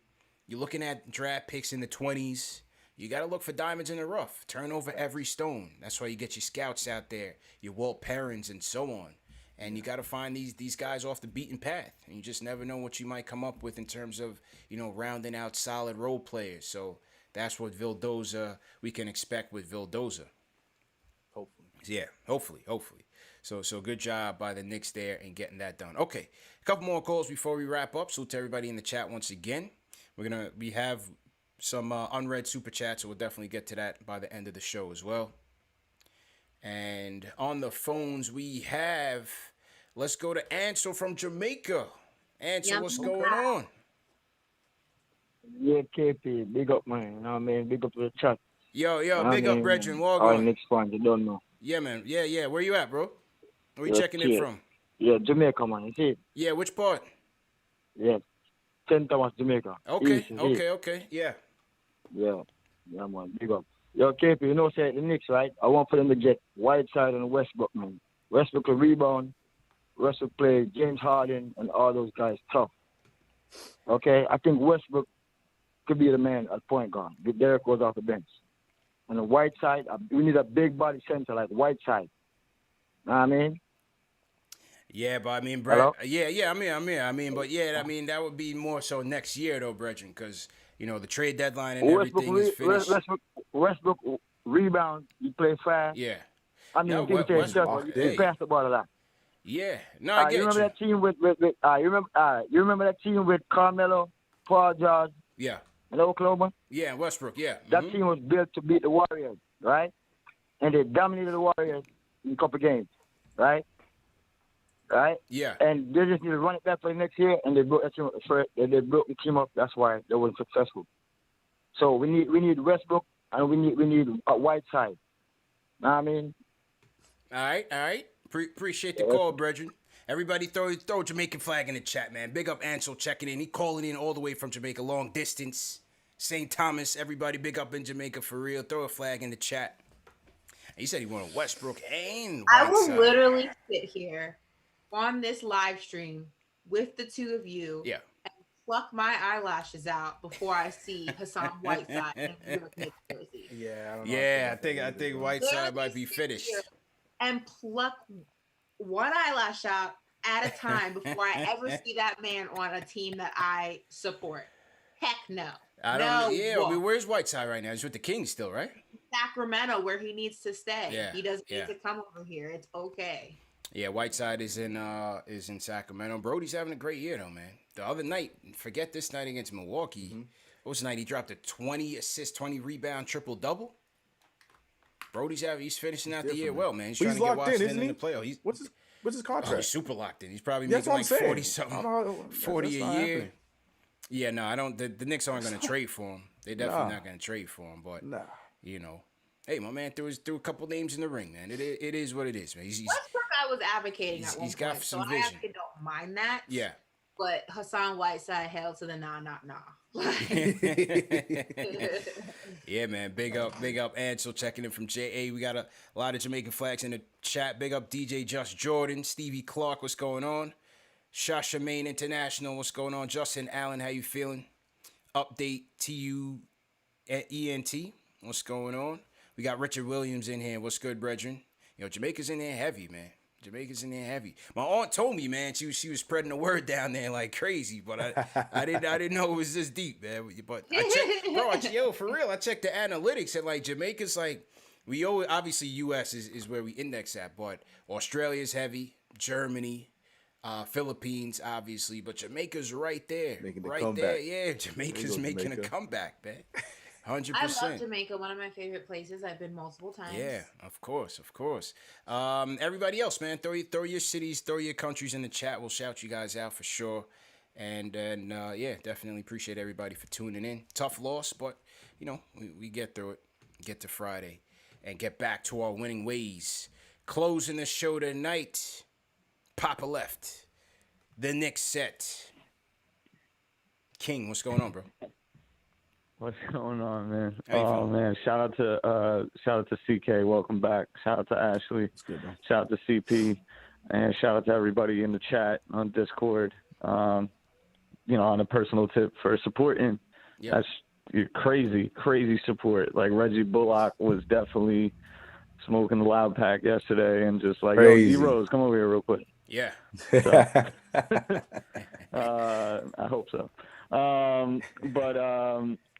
You're looking at draft picks in the 20s. You got to look for diamonds in the rough. Turn over every stone. That's why you get your scouts out there, your Walt Perrins and so on. And you got to find these guys off the beaten path. And you just never know what you might come up with in terms of, rounding out solid role players. So that's what we can expect with Vildoza. Hopefully. Yeah, hopefully. So good job by the Knicks there in getting that done. Okay, a couple more calls before we wrap up. Salute to everybody in the chat once again. We have some unread super chats, so we'll definitely get to that by the end of the show as well. And on the phones we have, let's go to Ansel from Jamaica. Ansel, what's going on? Yeah, KP, big up, man. Big up to the chat. Yo, big up, Brethren. Our Knicks fan, you don't know. Yeah, man. Yeah. Where you at, bro? Where you checking in from? Yeah, Jamaica, man. You see? Yeah, which part? Yeah, St. Thomas, Jamaica. Okay. Yeah. Yeah, man. Big up. Yo, KP, say the Knicks, right? I want for them to get Whiteside and Westbrook, man. Westbrook will rebound. Westbrook play James Harden and all those guys tough. Okay, I think Westbrook could be the man at point guard. Get Derek Rose off the bench. And the Whiteside, we need a big body center like Whiteside. Know what I mean? Yeah, but I mean, Brett. Yeah, I'm here. But yeah, I mean, that would be more so next year, though, Brethren, because the trade deadline and everything is finished. Westbrook rebound, you play fast. Yeah. I mean, you pass the ball a lot. Yeah. No, I get you. Remember that team with you remember that team with Carmelo, Paul George? Yeah. In Oklahoma? Yeah, Westbrook. Yeah. That team was built to beat the Warriors, right? And they dominated the Warriors in a couple games, right? Right? Yeah. And they just need to run it back for the next year, and they broke that team up. They broke the team up. That's why they weren't successful. So we need Westbrook, and we need a Whiteside. Know what I mean? All right. Appreciate the call, Brethren. Everybody throw a Jamaican flag in the chat, man. Big up Ansel checking in. He calling in all the way from Jamaica, long distance. St. Thomas, everybody big up in Jamaica for real. Throw a flag in the chat. He said he wanted Westbrook and I will Whiteside. literally sit here on this live stream with the two of you Yeah. and pluck my eyelashes out before I see Hassan Whiteside in a New York Knicks jersey. Yeah, I don't know. Yeah, I think Whiteside might be Literally sit finished. here and pluck one eyelash out at a time before I ever see that man on a team that I support. Heck no. I mean, where's Whiteside right now? He's with the Kings still, right? Sacramento, where he needs to stay. Yeah, He doesn't yeah. need to come over here. It's okay. Yeah, Whiteside is in Sacramento. Brody's having a great year though, man. The other night, forget this night against Milwaukee. What was the night he dropped a 20 assist, 20 rebound, triple double? He's finishing out the year well, man. He's trying to get Washington in the playoffs. What's his contract? Oh, he's super locked in. He's probably That's making like what I'm 40 saying. something, 40 a year. Happening. Yeah, no, I don't. The Knicks aren't going to trade for him. They're definitely not going to trade for him. But you know, hey, my man threw a couple names in the ring, man. It is what it is, man. Westbrook, I was advocating at one he's got point, some so vision. I actually don't mind that. Yeah. But Hassan Whiteside held to the nah. Yeah, man. Big up Ansel checking in from JA. We got a lot of Jamaican flags in the chat. Big up DJ Just Jordan, Stevie Clark, what's going on? Shasha Main International, what's going on? Justin Allen, how you feeling? Update TU at ENT, what's going on? We got Richard Williams in here. What's good, brethren? You know, Jamaica's in there heavy, man. Jamaica's in there heavy. My aunt told me, man, she was spreading the word down there like crazy, but I didn't know it was this deep, man. But I checked, for real, I checked the analytics and like Jamaica's like we always obviously US is where we index at, but Australia's heavy, Germany, Philippines, obviously, but Jamaica's right there, there. Yeah, Jamaica's making a comeback, man. 100%. I love Jamaica, one of my favorite places. I've been multiple times. Yeah, of course. Everybody else, man, throw your cities, throw your countries in the chat. We'll shout you guys out for sure. And yeah, definitely appreciate everybody for tuning in. Tough loss, but you know we get through it. Get to Friday and get back to our winning ways. Closing the show tonight. Papa left. The Knicks set. King, what's going on, bro? What's going on, man? Oh man, shout out to CK, welcome back. Shout out to Ashley. Good, shout out to CP, and shout out to everybody in the chat on Discord. You know, on a personal tip for supporting. Yep. That's crazy support. Like Reggie Bullock was definitely smoking the loud pack yesterday, and just like, yo, D-Rose, come over here real quick. Yeah. So, I hope so.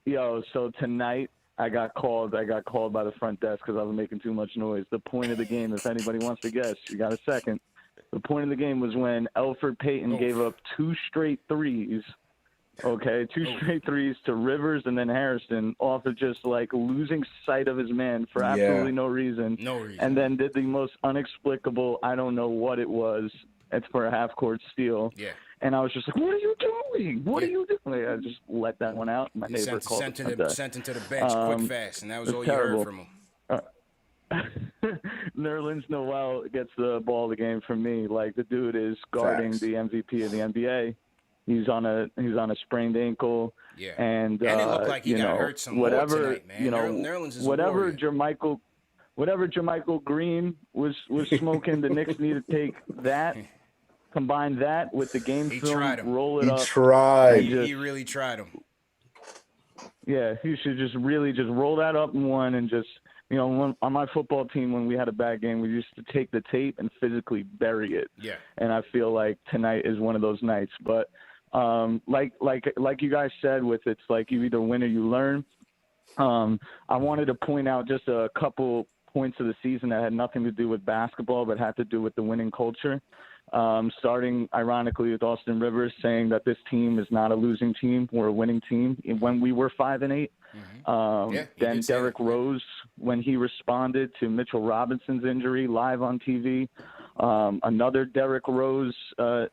Yo, so tonight I got called by the front desk because I was making too much noise. The point of the game, if anybody wants to guess, you got a second. The point of the game was when Elfrid Payton gave up 2 straight threes. Okay, 2 straight threes to Rivers and then Harrison off of just like losing sight of his man for absolutely no reason. And then did the most inexplicable, I don't know what it was. It's for a half-court steal. Yeah. And I was just like, what are you doing? What are you doing? I just let that one out. My neighbor called sent him to the bench quick fast, and that was all terrible. You heard from him. Nerlens Noel gets the ball of the game from me. Like, the dude is guarding the MVP of the NBA. He's on a sprained ankle. Yeah. And it looked like he got hurt some more tonight, man. Nerlens is whatever a Jermichael Green was smoking, the Knicks need to take that. Combine that with the game film, roll it up. He really tried him. Yeah, he should just roll that up in one and just, you know, on my football team, when we had a bad game, we used to take the tape and physically bury it. Yeah. And I feel like tonight is one of those nights. But like you guys said, with it's like you either win or you learn. I wanted to point out just a couple points of the season that had nothing to do with basketball, but had to do with the winning culture. Starting ironically with Austin Rivers saying that this team is not a losing team, we're a winning team when we were 5-8. Then Derrick Rose, when he responded to Mitchell Robinson's injury live on TV, another Derrick Rose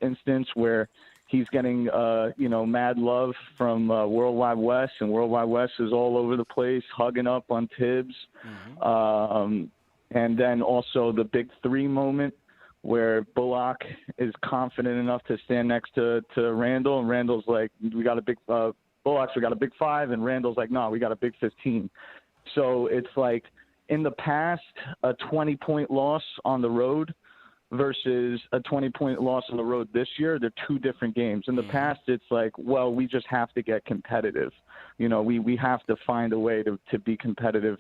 instance where he's getting mad love from World Wide West, and World Wide West is all over the place hugging up on Tibbs. And then also the big 3 moment, where Bullock is confident enough to stand next to Randall, and Randall's like, we got a Bullocks, we got a big 5, and Randall's like, no, we got a big 15. So it's like in the past, a 20-point loss on the road versus a 20-point loss on the road this year, they're two different games. In the past, it's like, well, we just have to get competitive. You know, we have to find a way to be competitive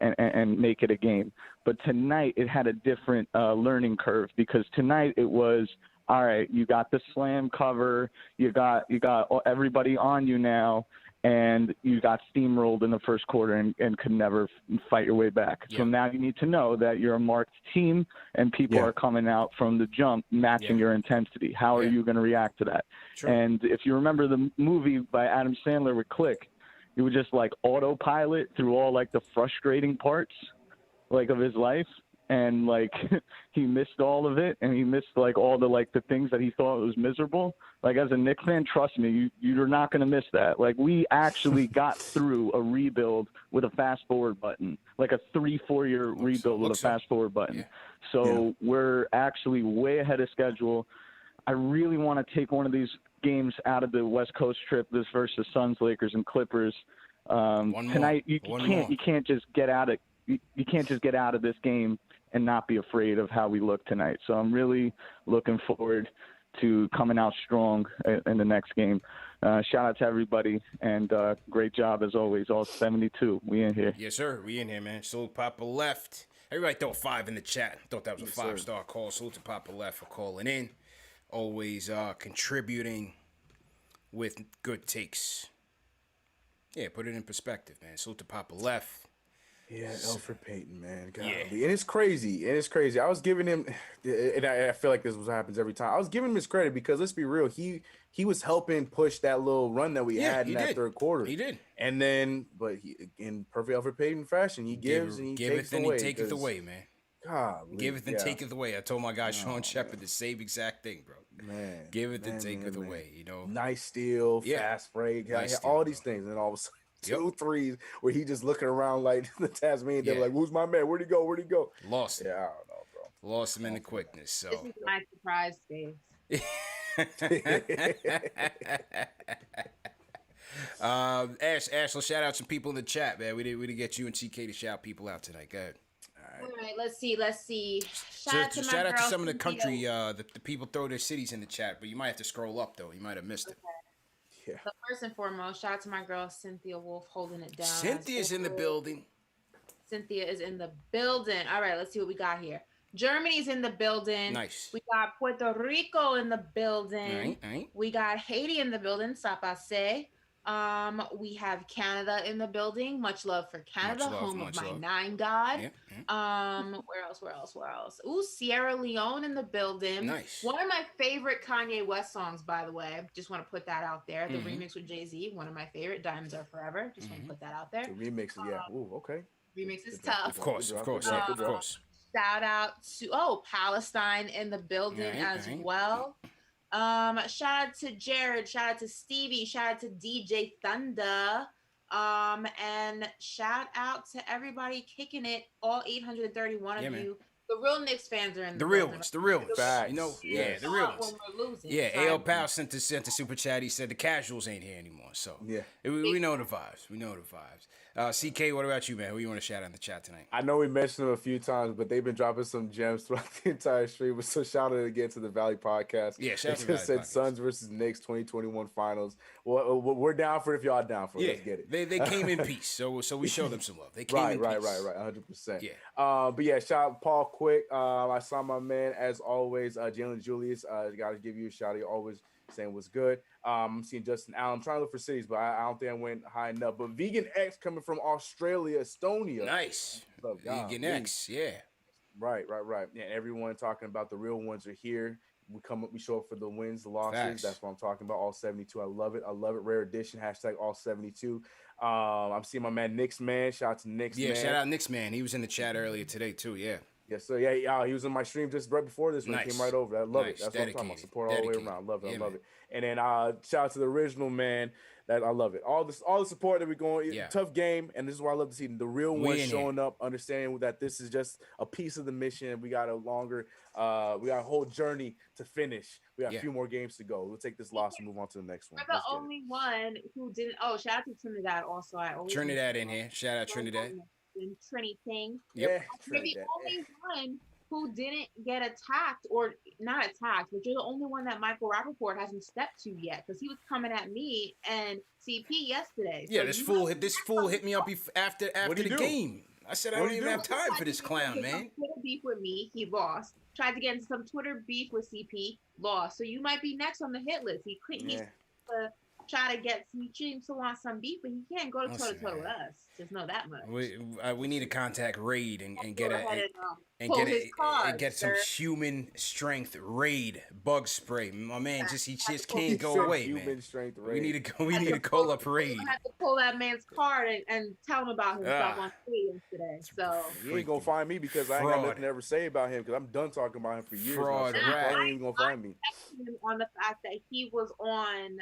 and make it a game. But tonight it had a different learning curve, because tonight it was, all right, you got the slam cover, you got everybody on you now, and you got steamrolled in the first quarter and could never fight your way back. So now you need to know that you're a marked team and people are coming out from the jump matching your intensity. How are you going to react to that? True. And if you remember the movie by Adam Sandler with Click, he would just like autopilot through all like the frustrating parts like of his life. And like he missed all of it, and he missed like all the things that he thought was miserable. Like as a Knicks fan, trust me, you're not gonna miss that. Like we actually got through a rebuild with a fast forward button, like a 3-4 year rebuild with a fast forward button. Yeah. So we're actually way ahead of schedule. I really want to take one of these games out of the West Coast trip, this versus Suns, Lakers, and Clippers. Tonight you can't just get out of this game and not be afraid of how we look tonight. So I'm really looking forward to coming out strong in the next game. Shout out to everybody, and great job as always. All 72. We in here. Yes, sir. We in here, man. Salute Papa Left. Everybody throw a 5 in the chat. Thought that was a 5-star call. Salute to Papa Left for calling in. Always contributing with good takes. Yeah, put it in perspective, man. Salute to Papa Left. Yeah, Elfrid Payton, man. Golly. Yeah. And it's crazy. I was giving him, and I feel like this is what happens every time. I was giving him his credit because let's be real, he was helping push that little run that we had in that third quarter. He did. And then, but in perfect Elfrid Payton fashion, he gives and he takes away. He taketh away, man. God, giveth and taketh away. I told my guy Sean Shepard the same exact thing, bro. Man, giveth and taketh away. You know, nice steal, fast break, all these things, and all of a sudden. 2 threes where he just looking around like the Tasmanian. They're like, "Who's my man? Where'd he go? Lost him. Yeah, I don't know, bro. Lost him in the quickness. So this is my surprise space. Ashley, shout out some people in the chat, man. We didn't get you and TK to shout people out tonight. Go ahead. All right, let's see. Shout out to some of the country, the people throw their cities in the chat, but you might have to scroll up though. You might have missed it. Yeah. So first and foremost, shout out to my girl Cynthia Wolf holding it down. Cynthia's in the building. Cynthia is in the building. All right, let's see what we got here. Germany's in the building. Nice. We got Puerto Rico in the building. All right. We got Haiti in the building. Sapase. We have Canada in the building. Much love for Canada, home of my 9 God. Where else? Ooh, Sierra Leone in the building. Nice. One of my favorite Kanye West songs, by the way. Just want to put that out there. The remix with Jay-Z, one of my favorite. Diamonds Are Forever. Just want to put that out there. The remix, Ooh, okay. Remix is tough. Of course. Shout out to Palestine in the building as well. Shout out to Jared, shout out to Stevie, shout out to DJ Thunder, and shout out to everybody kicking it, all 831 of you. The real Knicks fans are in the real ones. You know, yes. the real ones. When we're losing. Yeah, A.L. Powell sent the super chat. He said the casuals ain't here anymore. So we know the vibes. CK, what about you, man? Who you want to shout out in the chat tonight? I know we mentioned them a few times, but they've been dropping some gems throughout the entire stream. So shout out again to the Valley Podcast. Yeah, shout out to the Valley said Podcast. Suns versus Knicks 2021 Finals. Well, we're down for it if y'all down for it. Yeah, let's get it. They came in peace, so we showed them some love. They came in peace. Right, 100%. Yeah. But yeah, shout out Paul Quick. I saw my man as always, Jalen Julius. Got to give you a shout out. He always saying what's good. I'm seeing Justin Allen. I'm trying to look for cities, but I don't think I went high enough. But Vegan X coming from Australia, Estonia. Nice. Vegan X, yeah. Right. Yeah, everyone talking about the real ones are here. We show up for the wins, the losses. Facts. That's what I'm talking about. All 72. I love it. Rare edition. # all 72. I'm seeing my man Knicks Man. Shout out to Knicks Man. Yeah, shout out Knicks Man. He was in the chat earlier today too. Yeah. Yes, sir. Yeah, he was in my stream just right before this when he came Nice. right over. I love it. Nice. That's what I'm talking about. Dedicated. Support all the way Dedicated. around. Love it. Yeah, I love man. it. And then shout out to the original man. That I love it. All the support that we're going. Yeah. Tough game, and this is why I love to see the real We ones in showing up, understanding that this is just a piece of the mission. We got a whole journey to finish. We got a few more games to go. We'll take this loss and move on to the next one. We're the only one who didn't. Oh, shout out to Trinidad also. I always Trinidad in here. Shout out Trinidad. And Trini King. Yep. You're the only one who didn't get attacked, or not attacked, but you're the only one that Michael Rappaport hasn't stepped to yet, because he was coming at me and CP yesterday. Yeah, this fool hit me up after the game. I said I don't even have time for this clown, man. Twitter beef with me, he lost. Tried to get into some Twitter beef with CP, lost. So you might be next on the hit list. He's try to get he seems to want some beef, but he can't go to toe to toe with us. Just know that much. We need to contact Raid and get some human strength Raid bug spray. My man he just can't go away, man. Strength Raid. We need to call up Raid. I had to pull that man's card and tell him about himself on Twitter yesterday. So you ain't gonna find me because I ain't got nothing to ever say about him because I'm done talking about him for years. Fraud, now, so you ain't even gonna find me. On the fact that he was on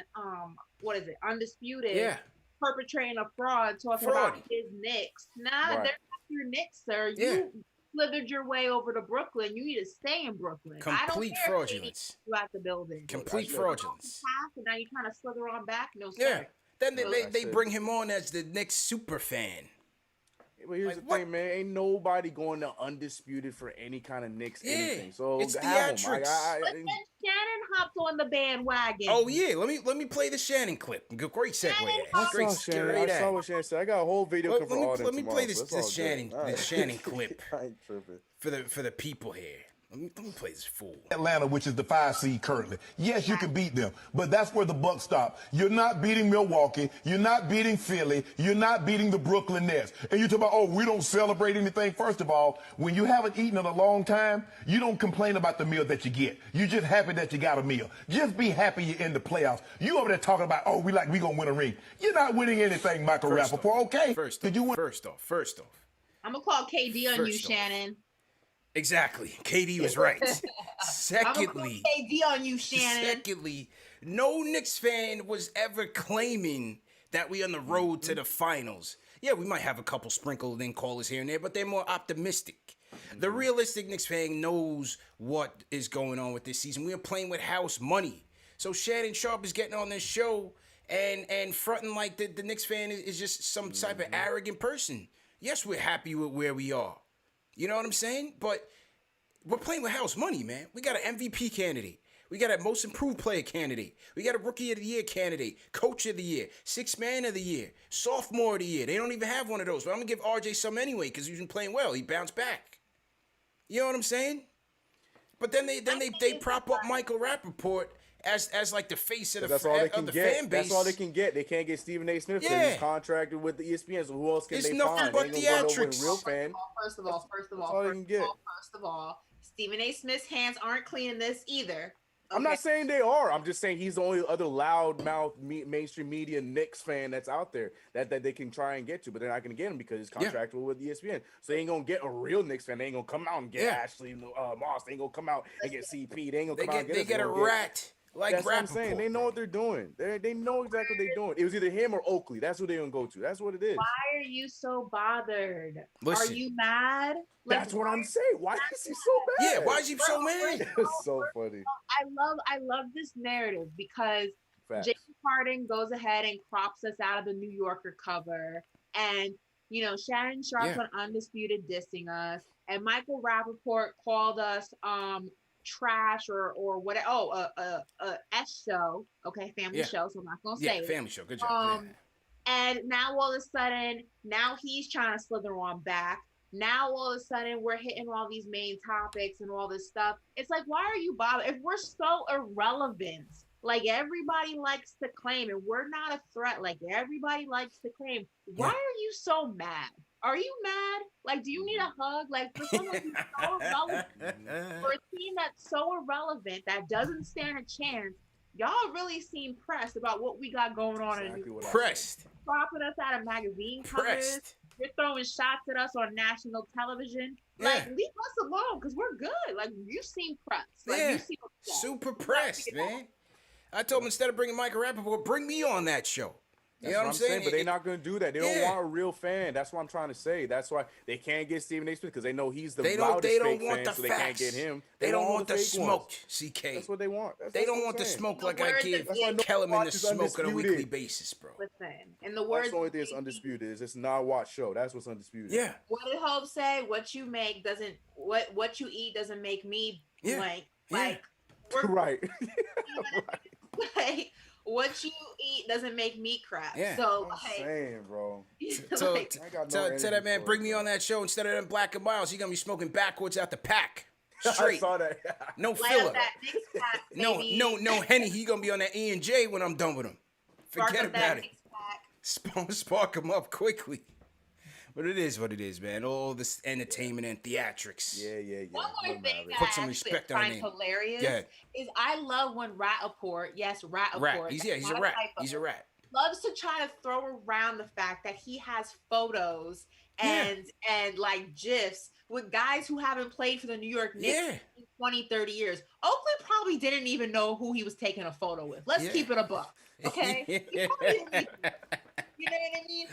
what is it, Undisputed? Yeah. Perpetrating a fraud, talking about his Knicks. Nah, they're not your Knicks, sir. You slithered your way over to Brooklyn. You need to stay in Brooklyn. Complete fraudulence. You out the building. Complete fraudulence. And now you're trying to slither on back? No, sir. Yeah. Then they bring him on as the Knicks super fan. But here's the thing, man. Ain't nobody going to Undisputed for any kind of Knicks anything. So it's theatrics. But then Shannon hopped on the bandwagon. Oh yeah, let me play the Shannon clip. Great segue. I saw what Shannon said. I got a whole video coming for Let me play this Shannon clip I ain't tripping. for the people here. Let me play this fool. Atlanta, which is the 5 seed currently. Yes, you can beat them, but that's where the buck stops. You're not beating Milwaukee. You're not beating Philly. You're not beating the Brooklyn Nets. And you talk about, oh, we don't celebrate anything. First of all, when you haven't eaten in a long time, you don't complain about the meal that you get. You're just happy that you got a meal. Just be happy you're in the playoffs. You over there talking about, oh, we gonna win a ring. You're not winning anything, Michael Rappaport. Okay. First off. I'm gonna call KD on you, Shannon. Exactly. KD was right. Secondly, KD on you, Shannon. Secondly, no Knicks fan was ever claiming that we on the road to the finals. Yeah, we might have a couple sprinkled in callers here and there, but they're more optimistic. The realistic Knicks fan knows what is going on with this season. We are playing with house money. So Shannon Sharp is getting on this show and fronting like the Knicks fan is just some type of arrogant person. Yes, we're happy with where we are. You know what I'm saying? But we're playing with house money, man. We got an MVP candidate. We got a most improved player candidate. We got a rookie of the year candidate, coach of the year, sixth man of the year, sophomore of the year. They don't even have one of those. But I'm going to give RJ some anyway because he's been playing well. He bounced back. You know what I'm saying? But then they prop up Michael Rappaport as like the face of the fan base. That's all they can get. They can't get Stephen A. Smith because he's contracted with the ESPN. So who else can they find? But theatrics. Real fan. First of all, Stephen A. Smith's hands aren't clean in this either. Okay. I'm not saying they are. I'm just saying he's the only other loudmouth mainstream media Knicks fan that's out there that they can try and get to, but they're not going to get him because he's contractual with ESPN. So they ain't going to get a real Knicks fan. They ain't going to come out and get Ashley Moss. They ain't going to come out and get CP. They ain't going to come out and get They get a rat. Like that's what I'm saying. They know what they're doing. They know exactly what they're doing. It was either him or Oakley. That's who they're gonna go to. That's what it is. Why are you so bothered? Listen, are you mad? That's what I'm saying. Why is he so mad? Yeah, why is he so mad? It's so funny. I love this narrative because James Harden goes ahead and crops us out of the New Yorker cover, and Shannon Sharp's on Undisputed dissing us, and Michael Rappaport called us trash or whatever. S show, okay, family show. So I'm not gonna say family show. Good job. And now all of a sudden, now he's trying to slither on back. Now all of a sudden, we're hitting all these main topics and all this stuff. It's like, why are you bothered? If we're so irrelevant, like everybody likes to claim, and we're not a threat, like everybody likes to claim, why are you so mad? Are you mad? Like, do you need a hug? Like, for someone who's so irrelevant, for a team that's so irrelevant that doesn't stand a chance, y'all really seem pressed about what we got going on. Pressed. Propping us out of magazine covers. You're throwing shots at us on national television. Yeah. Like, leave us alone because we're good. Like, you seem pressed. Like, Yeah. you seem upset. Super pressed, man. I told him instead of bringing Michael Rappaport, bring me on that show. You know what I'm saying? But they're not going to do that. They don't want a real fan. That's what I'm trying to say. That's why they can't get Stephen A. Smith because they know he's the loudest fake fan, so they can't get him. They don't want the fake smoke, ones. CK. That's what they want. They don't want the smoke like I give Kellerman the smoke on a weekly basis, bro. Listen, in the words, that's the only thing that's undisputed is it's not a watch show. That's what's undisputed. Yeah. What did Hope say? What you make doesn't what you eat doesn't make me blank. Like, right. Like, what you eat doesn't make me crap. Yeah. So, I'm saying, bro. Tell that man, bring me on that show instead of them Black and Miles. You're gonna be smoking backwards out the pack. Straight. I saw that. No Light filler. up that Knicks pack, baby. No Henny. He gonna be on that E&J when I'm done with him. Spark Forget up about that it. Knicks pack. Spark him up quickly. But it is what it is, man. All this entertainment and theatrics. Yeah. One more thing that Put some I respect on find name. hilarious Yeah. is I love when Rappaport, Rat. He's a rat. He's a rat. Loves to try to throw around the fact that he has photos and like GIFs with guys who haven't played for the New York Knicks in 20, 30 years. Oakland probably didn't even know who he was taking a photo with. Let's keep it a buck, okay? You know what I mean?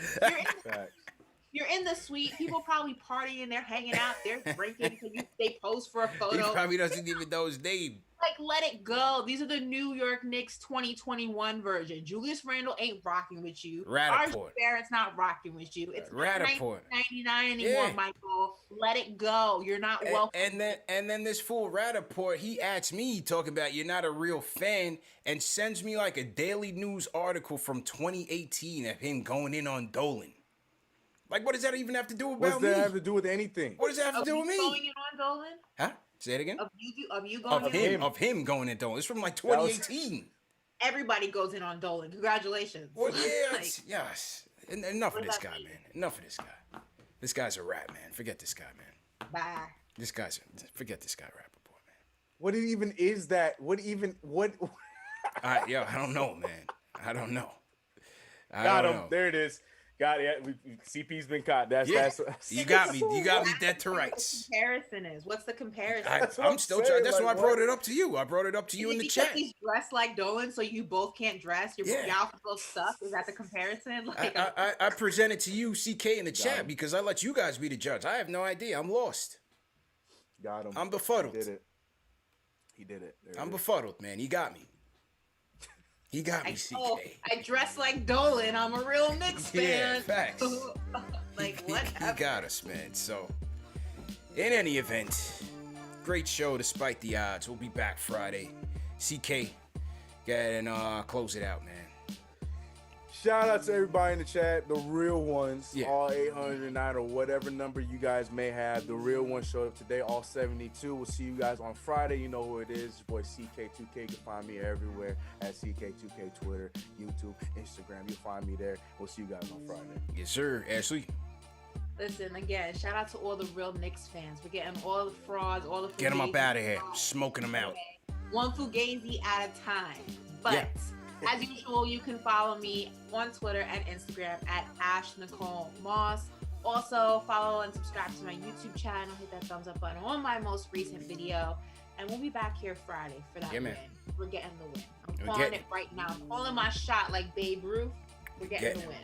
You're in the suite. People probably partying. They're hanging out. They're drinking. So they pose for a photo. He probably doesn't even know his name. Like, let it go. These are the New York Knicks 2021 version. Julius Randle ain't rocking with you. Rappaport. Barrett's not rocking with you. It's not Rappaport. 1999 anymore, Michael. Let it go. You're not welcome. And then this fool Rappaport, he asks me talking about you're not a real fan and sends me like a Daily News article from 2018 of him going in on Dolan. Like, what does that even have to do about me? What does that have to do with anything? What does that have to do with me? Going in on Dolan? Huh? Say it again? Of you going in? Of him going in Dolan. It's from like 2018. Everybody goes in on Dolan. Congratulations. Well, yeah, yes. Enough of this guy, man. Enough of this guy. This guy's a rat, man. Forget this guy, man. Bye. Forget this guy, Rappaport, man. What even is that? What? I don't know, man. I don't know. Got him. There it is. Got it. CP's been caught. That's you got me. You got me dead to rights. Comparison is what's the comparison? I'm still trying. That's why I brought it up to you. I brought it up to you in the chat. He's dressed like Dolan, so you both can't dress. Y'all both suck. Is that the comparison? Like, I presented to you, CK, in the chat because I let you guys be the judge. I have no idea. I'm lost. Got him. I'm befuddled. He did it. I'm befuddled, man. He got me. He got me, CK. I dress like Dolan. I'm a real Knicks fan. Yeah, facts. Like, what? He got us, man. So, in any event, great show despite the odds. We'll be back Friday. CK, go ahead and close it out, man. Shout out to everybody in the chat, the real ones, all 809 or whatever number you guys may have. The real ones showed up today, all 72. We'll see you guys on Friday. You know who it is. Your boy CK2K. You can find me everywhere at CK2K, Twitter, YouTube, Instagram. You'll find me there. We'll see you guys on Friday. Yes, sir. Ashley. Listen, again, shout out to all the real Knicks fans. We're getting all the frauds, all the Get them up out of here. Smoking them out. One Fugazi at a time. But as usual, you can follow me on Twitter and Instagram at @NicoleMoss. Also, follow and subscribe to my YouTube channel. Hit that thumbs up button on my most recent video. And we'll be back here Friday for that win. We're getting the win. I'm calling it right now. I'm calling my shot like Babe Ruth. We're getting the win.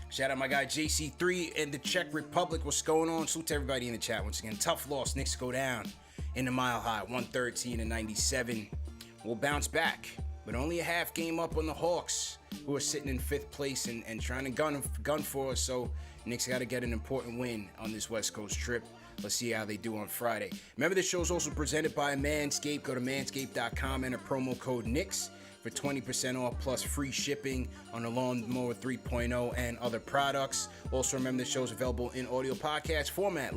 Shout out my guy JC3 in the Czech Republic. What's going on? Salute to everybody in the chat once again. Tough loss. Knicks go down in the mile high, 113-97. We'll bounce back, but only a half game up on the Hawks, who are sitting in 5th place and trying to gun for us. So Knicks got to get an important win on this West Coast trip. Let's see how they do on Friday. Remember, this show is also presented by Manscaped. Go to manscaped.com and a promo code Knicks for 20% off plus free shipping on the Lawnmower 3.0 and other products. Also, remember, the show is available in audio podcast format.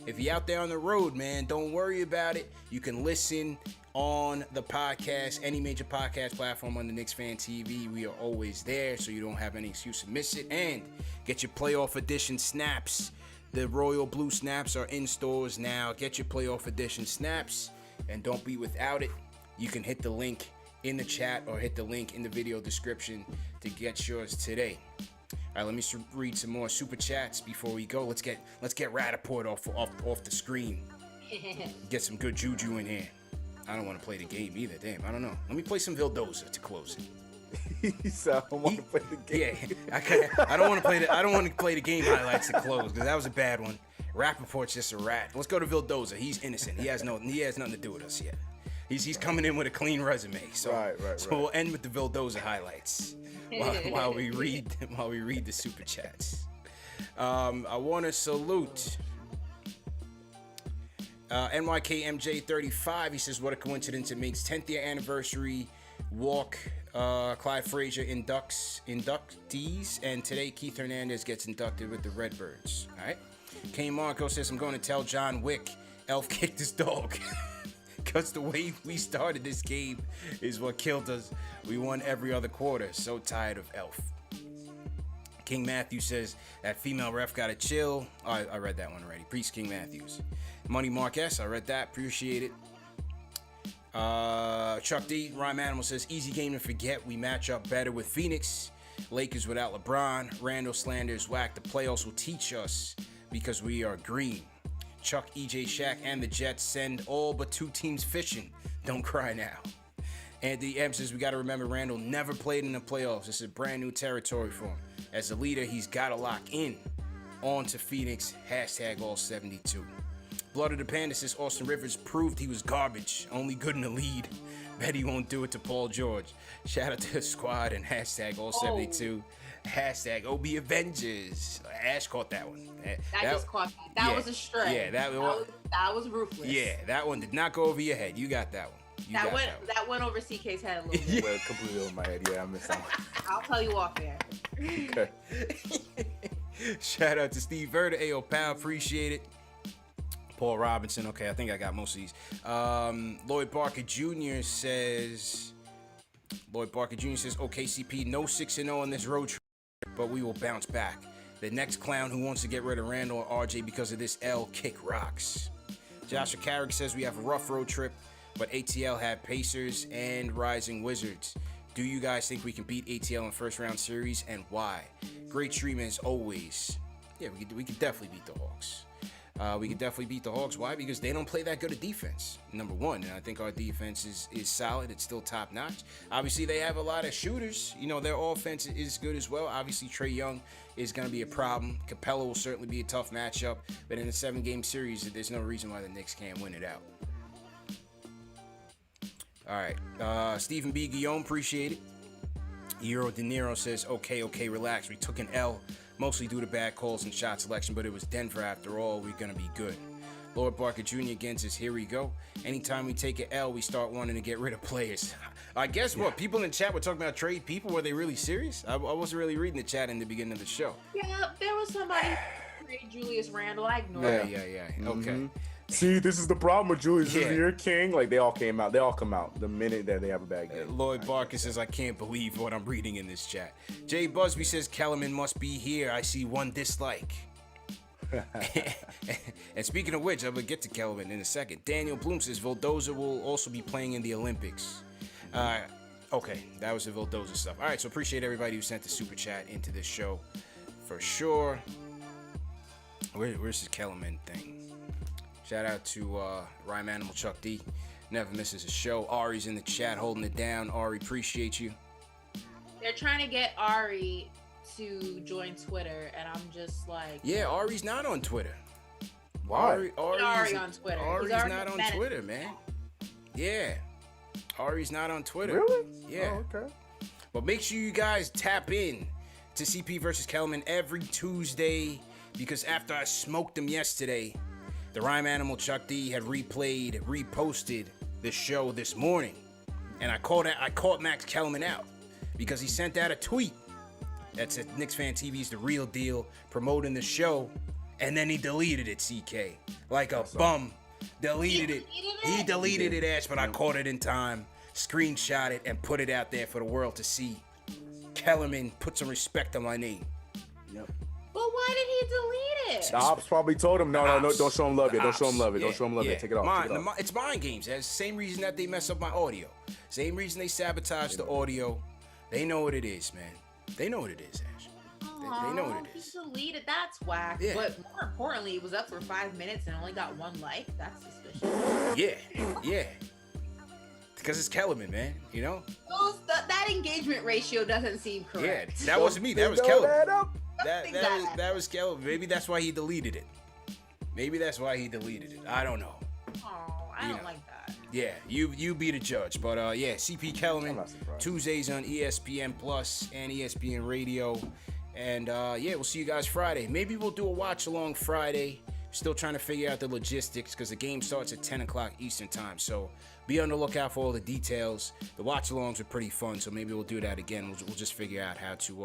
If you're out there on the road, man, don't worry about it. You can listen on the podcast, any major podcast platform on the KnicksFanTV. We are always there, so you don't have any excuse to miss it. And get your playoff edition snaps. The Royal Blue snaps are in stores now. Get your playoff edition snaps, and don't be without it. You can hit the link in the chat or hit the link in the video description to get yours today. right, let me read some more super chats before we go. Let's get Rappaport off the screen. Get some good juju in here. I don't want to play the game either. Damn, I don't know. Let me play some Vildoza to close it. So I don't want to play the game. Yeah, I don't want to play the. I don't want to play the game highlights to close because that was a bad one. Rappaport's just a rat. Let's go to Vildoza. He's innocent. He has nothing to do with us yet. He's coming in with a clean resume. So right. we'll end with the Vildoza highlights while we read the super chats. I want to salute NYKMJ35. He says, "What a coincidence! It makes 10th year anniversary walk. Clyde Frazier inductees, and today Keith Hernandez gets inducted with the Redbirds." All right. K Marco says, "I'm going to tell John Wick Elf kicked his dog." Because the way we started this game is what killed us. We won every other quarter. So tired of Elf. King Matthews says that female ref got to chill. Oh, I read that one already. Priest King Matthews. Money Mark S. I read that. Appreciate it. Chuck D. Rhyme Animal says easy game to forget. We match up better with Phoenix. Lakers without LeBron. Randall slanders whack. The playoffs will teach us because we are green. Chuck, EJ, Shaq, and the Jets send all but 2 teams fishing. Don't cry now. Anthony M says we got to remember Randall never played in the playoffs. This is brand new territory for him. As a leader, he's got to lock in. On to Phoenix. Hashtag all 72. Blood of the Panda says Austin Rivers proved he was garbage. Only good in the lead. Bet he won't do it to Paul George. Shout out to the squad and hashtag all 72. Hashtag OB Avengers. Ash caught that one. I just caught that. That was a stray. Yeah, that was ruthless. Yeah, that one did not go over your head. You got that one. That went over CK's head a little bit. Well, completely over my head. Yeah, I missed that one. I'll tell you off there. Okay. Shout out to Steve Verda. Ayo, pal, appreciate it. Paul Robinson. Okay, I think I got most of these. Lloyd Barker Jr. says, OKCP, no 6-0 on this road trip, but we will bounce back. The next clown who wants to get rid of Randall or RJ because of this L kick rocks. Joshua Carrick says we have a rough road trip, but ATL had Pacers and Rising Wizards. Do you guys think we can beat ATL in first round series, and why? Great stream as always. Yeah, we could definitely beat the Hawks. We could definitely beat the Hawks. Why? Because they don't play that good of defense, number one. And I think our defense is solid. It's still top notch. Obviously, they have a lot of shooters. You know, their offense is good as well. Obviously, Trae Young is going to be a problem. Capella will certainly be a tough matchup. But in a 7-game series, there's no reason why the Knicks can't win it out. All right. Stephen B. Guillaume, appreciate it. Euro De Niro says, okay, relax. We took an L. Mostly due to bad calls and shot selection, but it was Denver after all. We're going to be good. Lord Barker Jr. again says, here we go. Anytime we take an L, we start wanting to get rid of players. I guess what? People in the chat were talking about trade people. Were they really serious? I wasn't really reading the chat in the beginning of the show. Yeah, there was somebody trade Julius Randle. I ignored it. Yeah. Okay. See, this is the problem with Julius. This is your king. Like, they all come out the minute that they have a bad game. Lloyd Barker says, I can't believe what I'm reading in this chat. Jay Busby says, Kellerman must be here. I see one dislike. And speaking of which, I'm going to get to Kellerman in a second. Daniel Bloom says, Vildoza will also be playing in the Olympics. Okay, that was the Vildoza stuff. All right, so appreciate everybody who sent the super chat into this show for sure. Where's this Kellerman thing? Shout out to Rhyme Animal Chuck D. Never misses a show. Ari's in the chat holding it down. Ari, appreciate you. They're trying to get Ari to join Twitter, and I'm just like... Yeah, Ari's not on Twitter. Why? Ari on Twitter. Ari's not on Twitter, man. Yeah. Ari's not on Twitter. Really? Yeah. Oh, okay. But make sure you guys tap in to CP versus Kellerman every Tuesday, because after I smoked them yesterday... The Rhyme Animal Chuck D had reposted the show this morning. And I caught Max Kellerman out because he sent out a tweet that said KnicksFanTV's The Real Deal, promoting the show, and then he deleted it, CK. Like a bum. Deleted it. He deleted it, Ash, but I caught it in time, screenshot it, and put it out there for the world to see. Kellerman, put some respect on my name. Yep. But why did he delete it? The ops probably told him, no, don't show him love yet. Don't show him love yet. Don't show him love yet. Take it off. It's mind games. That's the same reason that they mess up my audio. Same reason they sabotage the audio. They know what it is, man. They know what it is, Ash. They know what it He is. deleted. That's whack. Yeah. But more importantly, it was up for 5 minutes and only got 1 like. That's suspicious. Yeah. Because it's Kellerman, man. You know. That engagement ratio doesn't seem Yeah, correct. that wasn't me. That was Figure Kellerman. that up. That was Kellerman. Maybe that's why he deleted it. I don't know. Oh, I don't like that. Yeah, you be the judge. But yeah, CP Kellerman, I'm not surprised. Tuesdays on ESPN Plus and ESPN Radio. And yeah, we'll see you guys Friday. Maybe we'll do a watch along Friday. Still trying to figure out the logistics because the game starts at 10 o'clock Eastern time. So be on the lookout for all the details. The watch alongs are pretty fun, so maybe we'll do that again. We'll just figure out how to